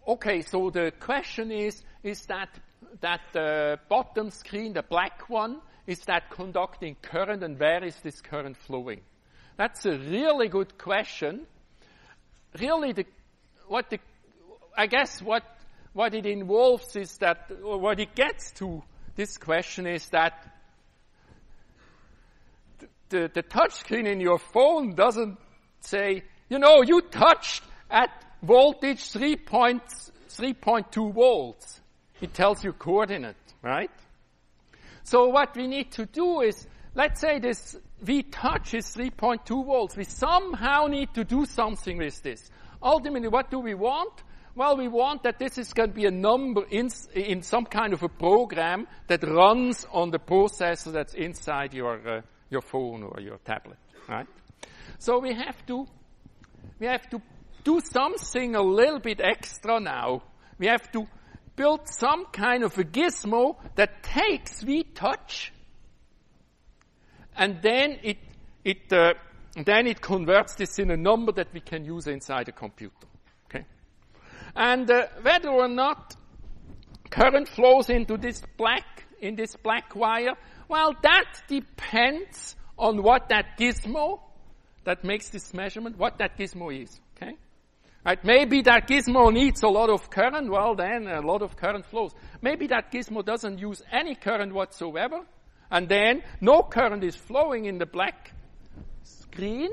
Okay, so the question is that the bottom screen, the black one, is that conducting current, and where is this current flowing? That's a really good question. Really, I guess what it involves is that, or what it gets to, this question is that the touch screen in your phone doesn't say, you touched at voltage 3.2 volts. It tells you coordinate, right? So what we need to do is, let's say this V touch is 3.2 volts. We somehow need to do something with this. Ultimately, what do we want? Well, we want that this is going to be a number in some kind of a program that runs on the processor that's inside your your phone or your tablet, right? So we have to do something a little bit extra now. We have to build some kind of a gizmo that takes V-touch, and then it converts this in a number that we can use inside a computer. Okay, and whether or not current flows into this black wire, well, that depends on what that gizmo that makes this measurement, what that gizmo is. Okay. Right, maybe that gizmo needs a lot of current, well then a lot of current flows. Maybe that gizmo doesn't use any current whatsoever, and then no current is flowing in the black screen.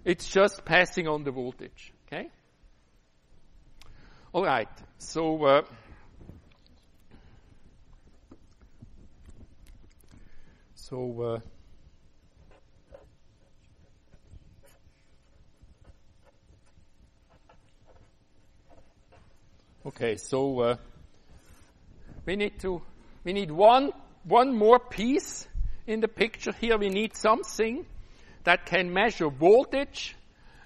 It's just passing on the voltage, okay? All right, so okay, so we need one more piece in the picture here. We need something that can measure voltage.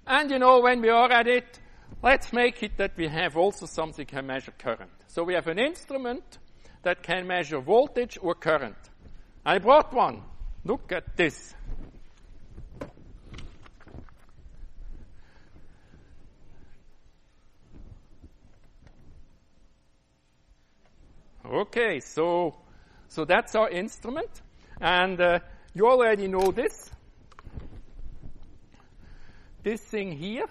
And when we are at it, let's make it that we have also something that can measure current. So we have an instrument that can measure voltage or current. I brought one. Look at this. Okay, so that's our instrument, and you already know this. This thing here,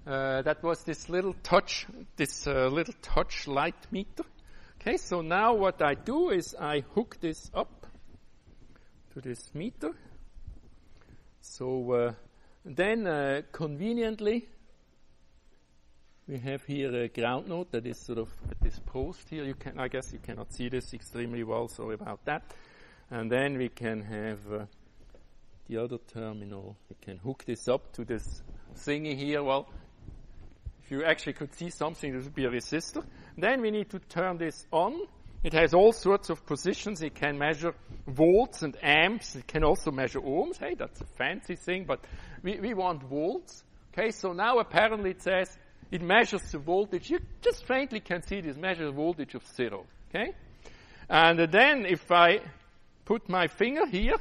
that was this little touch light meter. Okay, so now what I do is I hook this up to this meter. So then conveniently, we have here a ground node that is sort of at this post here. I guess you cannot see this extremely well, sorry about that. And then we can have the other terminal. We can hook this up to this thingy here. Well, if you actually could see something, this would be a resistor. Then we need to turn this on. It has all sorts of positions. It can measure volts and amps. It can also measure ohms. Hey, that's a fancy thing, but we want volts. Okay, so now apparently it says it measures the voltage. You just faintly can see this measures voltage of 0. Okay? And then if I put my finger here,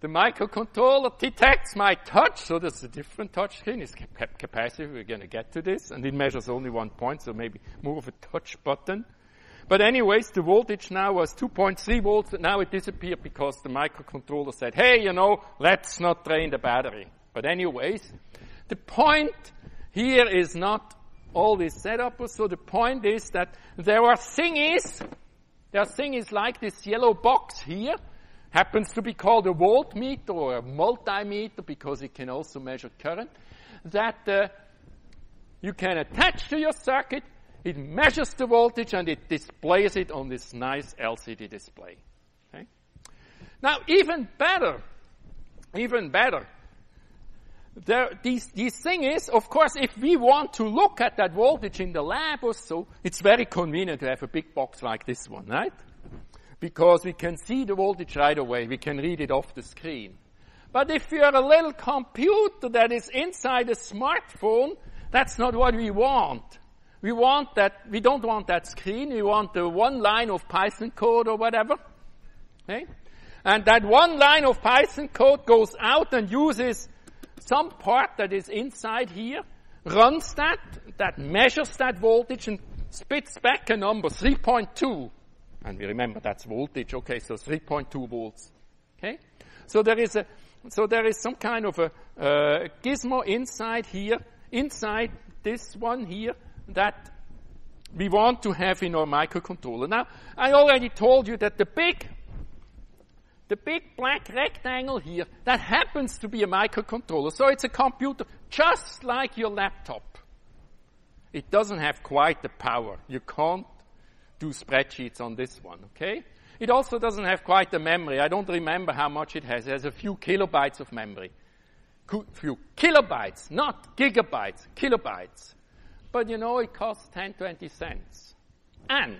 the microcontroller detects my touch. So there's a different touch screen. It's capacitive. We're going to get to this. And it measures only 1 point, so maybe more of a touch button. But anyways, the voltage now was 2.3 volts. And now it disappeared because the microcontroller said, hey, let's not drain the battery. But anyways, the point here is not all this setup. So the point is that there are thingies like this yellow box here, happens to be called a voltmeter or a multimeter because it can also measure current, that you can attach to your circuit. It measures the voltage and it displays it on this nice LCD display. Okay? Now, even better, this thing is, of course, if we want to look at that voltage in the lab or so, it's very convenient to have a big box like this one, right? Because we can see the voltage right away. We can read it off the screen. But if you're a little computer that is inside a smartphone, that's not what we want. We don't want that screen. We want the one line of Python code or whatever. Okay? And that one line of Python code goes out and uses some part that is inside here, runs that measures that voltage and spits back a number, 3.2. And we remember that's voltage. Okay, so 3.2 volts. Okay? So there is some kind of a gizmo inside here, inside this one here, that we want to have in our microcontroller. Now, I already told you that the big black rectangle here, that happens to be a microcontroller. So it's a computer just like your laptop. It doesn't have quite the power. You can't do spreadsheets on this one, okay? It also doesn't have quite the memory. I don't remember how much it has. It has a few kilobytes of memory. Few kilobytes, not gigabytes, kilobytes. But it costs 10, 20 cents. And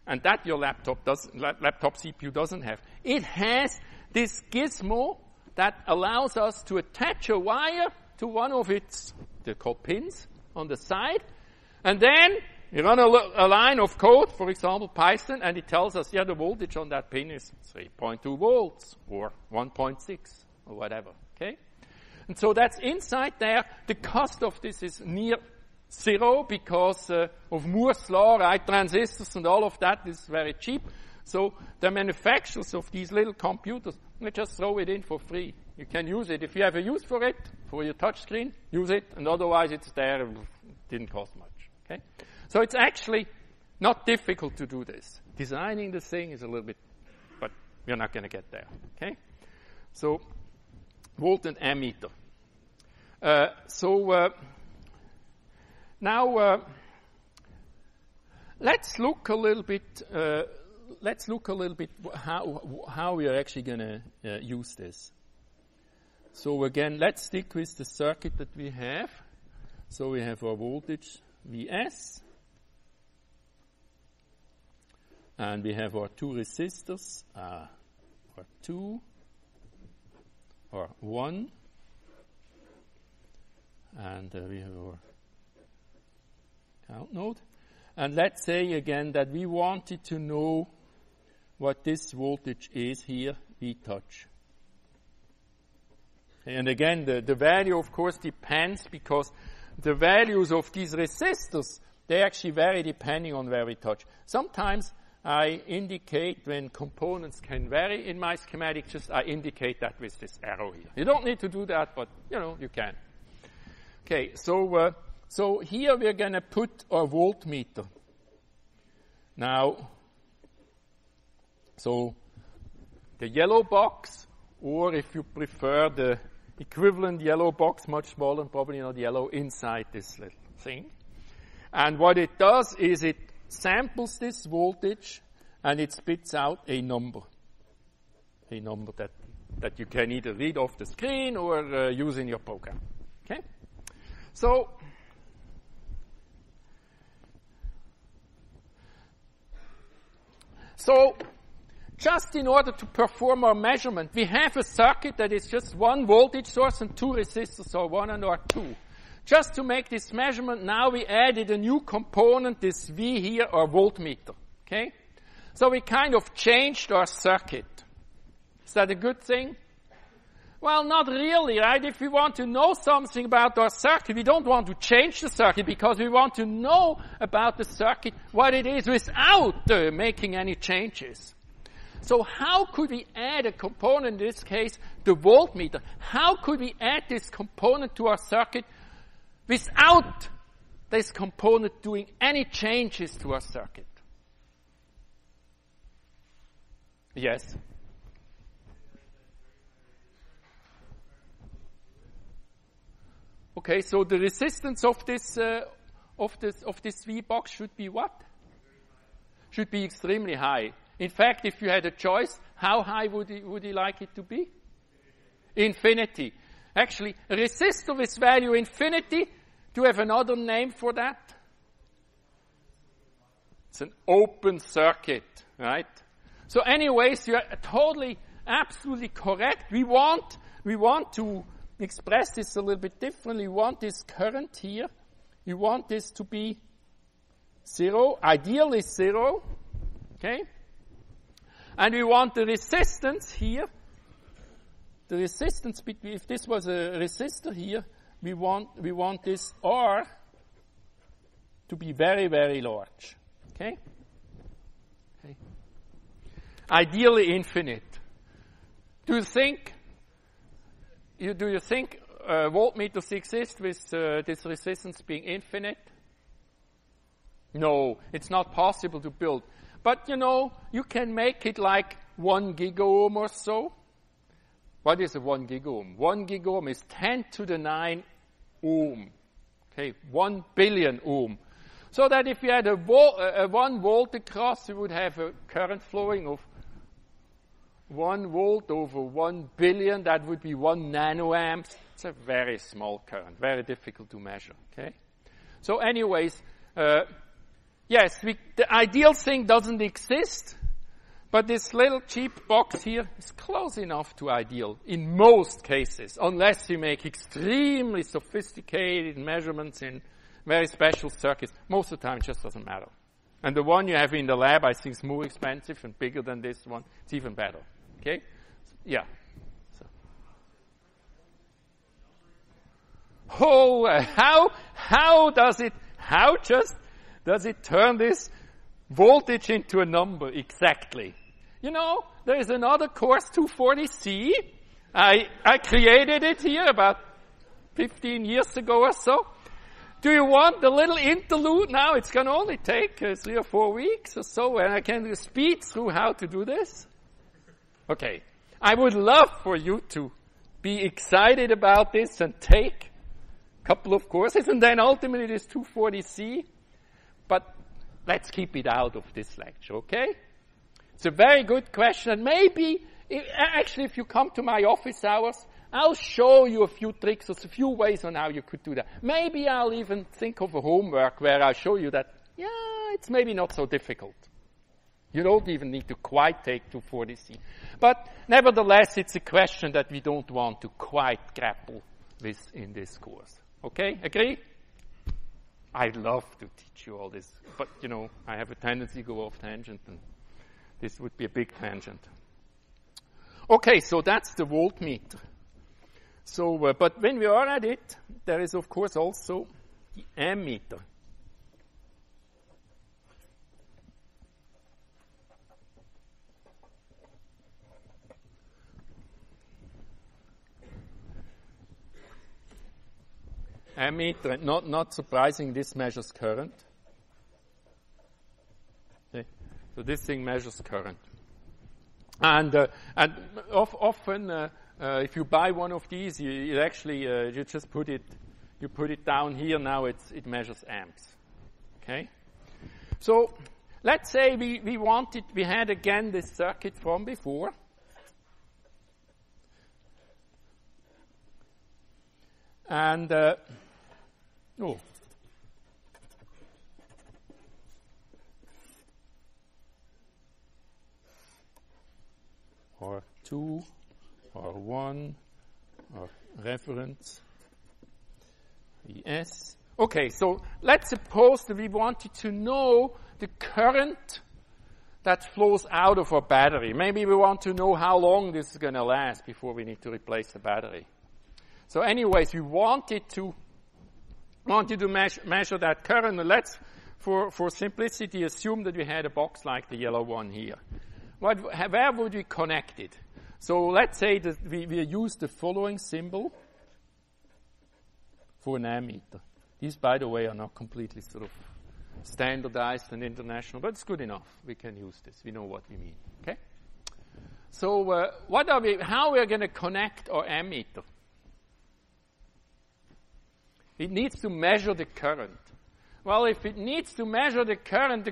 and that your laptop CPU doesn't have. It has this gizmo that allows us to attach a wire to one of its, they're called pins, on the side, and then you run a line of code, for example, Python, and it tells us, yeah, the voltage on that pin is 3.2 volts, or 1.6, or whatever, okay? And so that's inside there. The cost of this is near zero because of Moore's law, right? Transistors and all of that is very cheap. So the manufacturers of these little computers, they just throw it in for free. You can use it. If you have a use for it, for your touch screen, use it, and otherwise it's there. It didn't cost much, okay? So it's actually not difficult to do this. Designing the thing is a little bit, but we're not going to get there, okay? So volt and ammeter. Now let's look a little bit. How we are actually going to use this. So again, let's stick with the circuit that we have. So we have our voltage Vs, and we have our two resistors, or 2 or 1, and we have our count node. And let's say again that we wanted to know what this voltage is here, V touch. And again, the value, of course, depends because the values of these resistors, they actually vary depending on where we touch. Sometimes I indicate when components can vary in my schematic, I indicate that with this arrow here. You don't need to do that, but, you can. Okay, so here we're going to put our voltmeter. Now, so the yellow box, or if you prefer the equivalent yellow box, much smaller and probably not yellow, inside this little thing. And what it does is it samples this voltage and it spits out a number that you can either read off the screen or use in your program. Okay? So just in order to perform our measurement, we have a circuit that is just one voltage source and two resistors, or 1 and or 2. Just to make this measurement, now we added a new component, this V here, or voltmeter. Okay? So we kind of changed our circuit. Is that a good thing? Well, not really, right? If we want to know something about our circuit, we don't want to change the circuit because we want to know about the circuit, what it is, without making any changes. So how could we add a component, in this case, the voltmeter? How could we add this component to our circuit without this component doing any changes to our circuit? Yes? Okay, so the resistance of this V box should be what? Should be extremely high. In fact, if you had a choice, how high would you like it to be? Infinity. Actually, a resistor with value infinity, do you have another name for that? It's an open circuit, right? So anyways, you're totally, absolutely correct. We want to express this a little bit differently. We want this current here. We want this to be 0, ideally 0. Okay? And we want the resistance here. The resistance between, if this was a resistor here, we want this R to be very, very large. Okay? Okay. Ideally infinite. Do you think voltmeters exist with this resistance being infinite? No, it's not possible to build. But, you can make it like 1 gigaohm or so. What is a 1 gigaohm? 1 gigaohm is 10 to the 9 ohm. Okay, 1 billion ohm. So that if you had a 1 volt across, you would have a current flowing of 1 volt over 1 billion. That would be 1 nanoamps. It's a very small current, very difficult to measure. Okay. So anyways, yes, the ideal thing doesn't exist, but this little cheap box here is close enough to ideal in most cases, unless you make extremely sophisticated measurements in very special circuits. Most of the time it just doesn't matter. And the one you have in the lab, I think, is more expensive and bigger than this one. It's even better. Okay? Yeah. So. Oh, how does it turn this voltage into a number exactly? You know, there is another course, 240C. I created it here about 15 years ago or so. Do you want the little interlude now? It's going to only take 3 or 4 weeks or so, and I can speed through how to do this. Okay. I would love for you to be excited about this and take a couple of courses, and then ultimately this 240C. But let's keep it out of this lecture, okay? It's a very good question, and maybe, if you come to my office hours, I'll show you a few tricks or a few ways on how you could do that. Maybe I'll even think of a homework where I'll show you that, it's maybe not so difficult. You don't even need to quite take 240C. But nevertheless, it's a question that we don't want to quite grapple with in this course. Okay? Agree? I'd love to teach you all this, but, I have a tendency to go off tangent, and this would be a big tangent. Okay, so that's the voltmeter. So, but when we are at it, there is, of course, also the ammeter. Ammeter, not surprising, this measures current. Okay. So this thing measures current. And often, if you buy one of these, you just put it down here. Now it measures amps. Okay. So let's say we had again this circuit from before. And, or 2, or 1, or reference, ES. Okay, so let's suppose that we wanted to know the current that flows out of our battery. Maybe we want to know how long this is going to last before we need to replace the battery. So anyways, we wanted to measure that current. And let's, for simplicity, assume that we had a box like the yellow one here. Where would we connect it? So let's say that we use the following symbol for an ammeter. These, by the way, are not completely sort of standardized and international, but it's good enough. We can use this. We know what we mean. Okay? So how we are going to connect our ammeter? It needs to measure the current. Well, if it needs to measure the current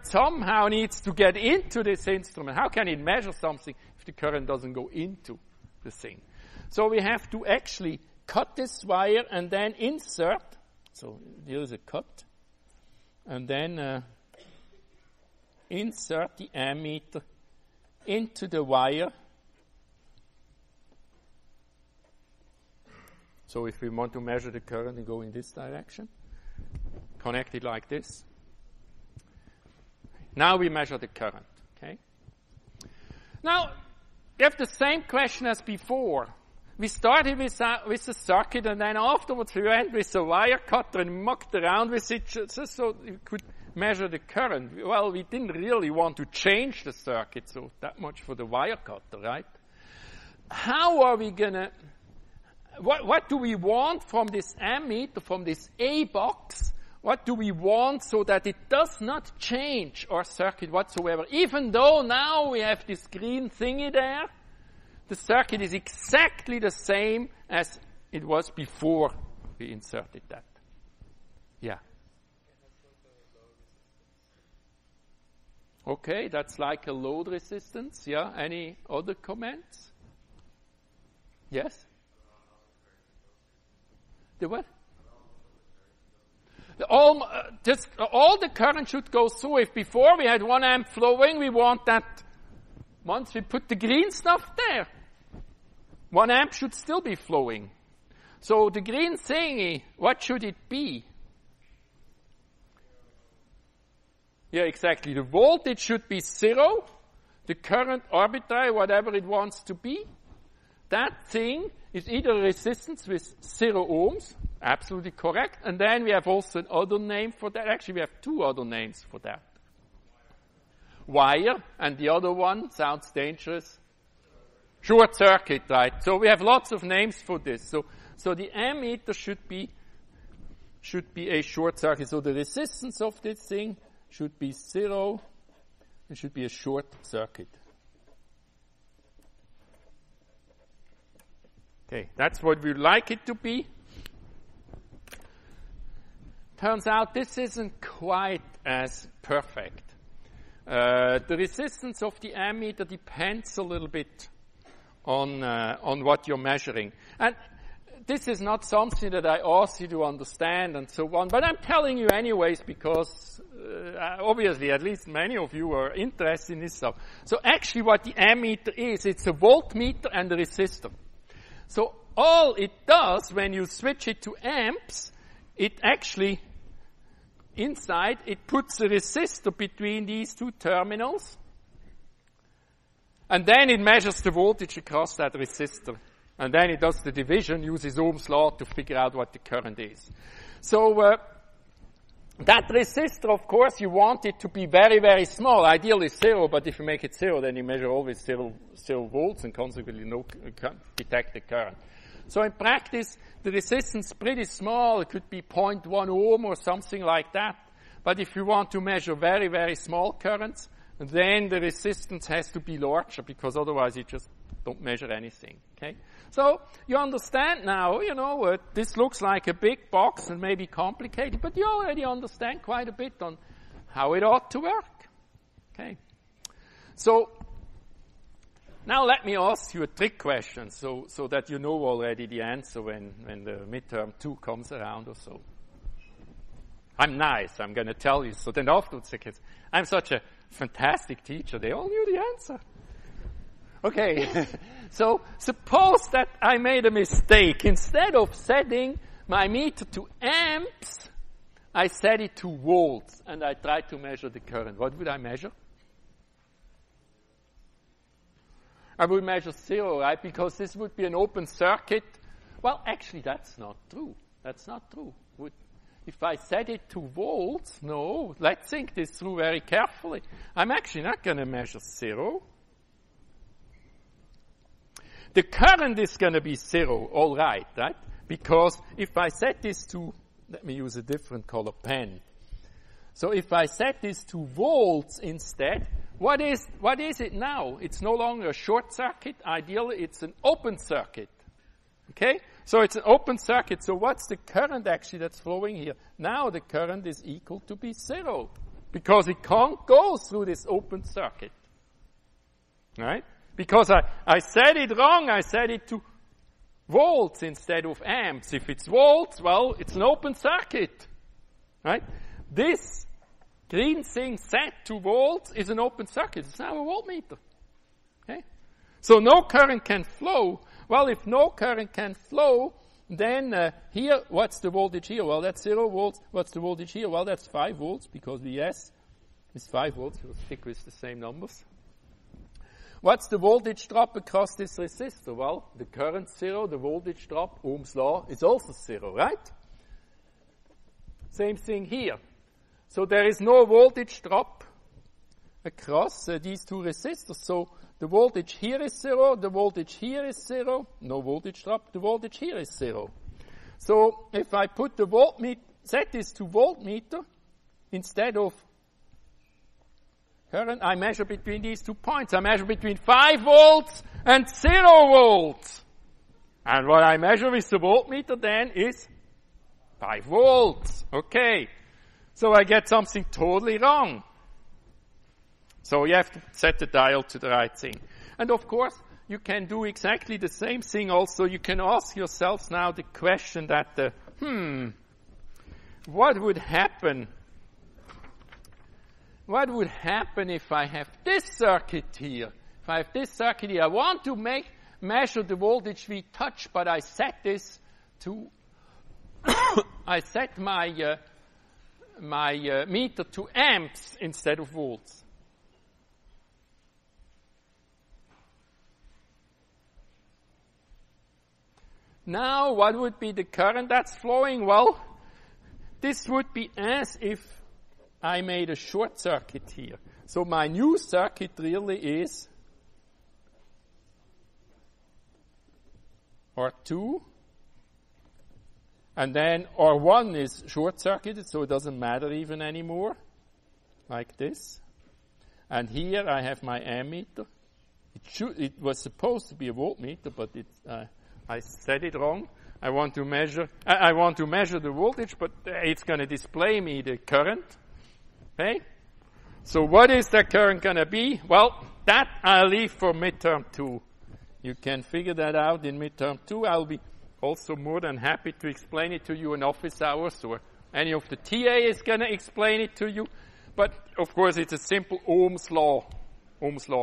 somehow needs to get into this instrument. How can it measure something if the current doesn't go into the thing? So we have to actually cut this wire and then insert. So here is a cut. And then insert the ammeter into the wire. So if we want to measure the current and go in this direction, connect it like this. Now we measure the current, okay? Now, we have the same question as before. We started with a circuit, and then afterwards we went with a wire cutter and mucked around with it just so we could measure the current. Well, we didn't really want to change the circuit, so that much for the wire cutter, right? How are we going to... What do we want from this ammeter, from this A box? What do we want so that it does not change our circuit whatsoever? Even though now we have this green thingy there, the circuit is exactly the same as it was before we inserted that. Yeah. Okay, that's like a load resistance. Yeah. Any other comments? Yes? The what? all the current should go through. If before we had 1 amp flowing, we want that once we put the green stuff there, 1 amp should still be flowing. So the green thingy, what should it be? Yeah, exactly. The voltage should be 0. The current arbitrary, whatever it wants to be. That thing is either a resistance with 0 ohms, absolutely correct. And then we have also another name for that. Actually, we have 2 other names for that. Wire, and the other one sounds dangerous. Short circuit, right? So we have lots of names for this. So the ammeter should be a short circuit. So the resistance of this thing should be 0. It should be a short circuit. Okay, that's what we like it to be. Turns out this isn't quite as perfect. The resistance of the ammeter depends a little bit on what you're measuring. And this is not something that I ask you to understand and so on, but I'm telling you anyways because obviously at least many of you are interested in this stuff. So actually what the ammeter is, it's a voltmeter and a resistor. So all it does when you switch it to amps, it actually, inside, it puts a resistor between these 2 terminals, and then it measures the voltage across that resistor. And then it does the division, uses Ohm's law to figure out what the current is. So that resistor, of course, you want it to be very, very small, ideally 0, but if you make it 0, then you measure always 0 volts and consequently no detected current. So in practice, the resistance is pretty small. It could be 0.1 ohm or something like that. But if you want to measure very, very small currents, then the resistance has to be larger because otherwise you just don't measure anything. Okay? So you understand now, this looks like a big box and maybe complicated, but you already understand quite a bit on how it ought to work. Okay? So now let me ask you a trick question so that you know already the answer when the midterm 2 comes around or so. I'm nice, I'm going to tell you. So then afterwards, I'm such a fantastic teacher, they all knew the answer. Okay, so suppose that I made a mistake. Instead of setting my meter to amps, I set it to volts, and I tried to measure the current. What would I measure? I would measure 0, right? Because this would be an open circuit. Well, actually, that's not true. That's not true. If I set it to volts, no, let's think this through very carefully. I'm actually not going to measure 0. The current is going to be 0, all right? Because if I set this to, let me use a different color pen. So if I set this to volts instead, what is it now? It's no longer a short circuit. Ideally, it's an open circuit. Okay? So it's an open circuit. So what's the current actually that's flowing here? Now the current is equal to be 0 because it can't go through this open circuit. Right? Because I said it wrong. I set it to volts instead of amps. If it's volts, well, it's an open circuit. Right? This green thing set to volts is an open circuit. It's now a voltmeter. Okay? So no current can flow. Well, if no current can flow, then here, what's the voltage here? Well, that's 0 volts. What's the voltage here? Well, that's 5 volts because Vs is 5 volts. We'll stick with the same numbers. What's the voltage drop across this resistor? Well, the current's 0, the voltage drop, Ohm's law, is also 0, right? Same thing here. So there is no voltage drop across these 2 resistors. So the voltage here is 0, the voltage here is 0, no voltage drop, the voltage here is 0. So if I put the voltmeter, set this to voltmeter instead of current, I measure between these 2 points. I measure between 5 volts and 0 volts. And what I measure with the voltmeter then is 5 volts. Okay. So I get something totally wrong. So you have to set the dial to the right thing. And of course, you can do exactly the same thing also. You can ask yourselves now the question that, what would happen? What would happen if I have this circuit here? If I have this circuit here, I want to measure the voltage we touch, but I set this to, I set my meter to amps instead of volts. Now, what would be the current that's flowing? Well, this would be as if I made a short circuit here. So my new circuit really is R2, and then R1 is short circuited, so it doesn't matter even anymore, like this. And here I have my ammeter. It was supposed to be a voltmeter, but I said it wrong. I want to measure the voltage, but it's going to display me the current. Okay? So what is the current going to be? Well, that I'll leave for midterm 2. You can figure that out in midterm 2. I'll be also more than happy to explain it to you in office hours, or any of the TA is going to explain it to you. But, of course, it's a simple Ohm's law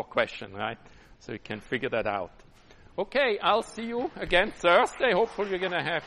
question, right? So you can figure that out. Okay, I'll see you again Thursday. Hopefully we're going to have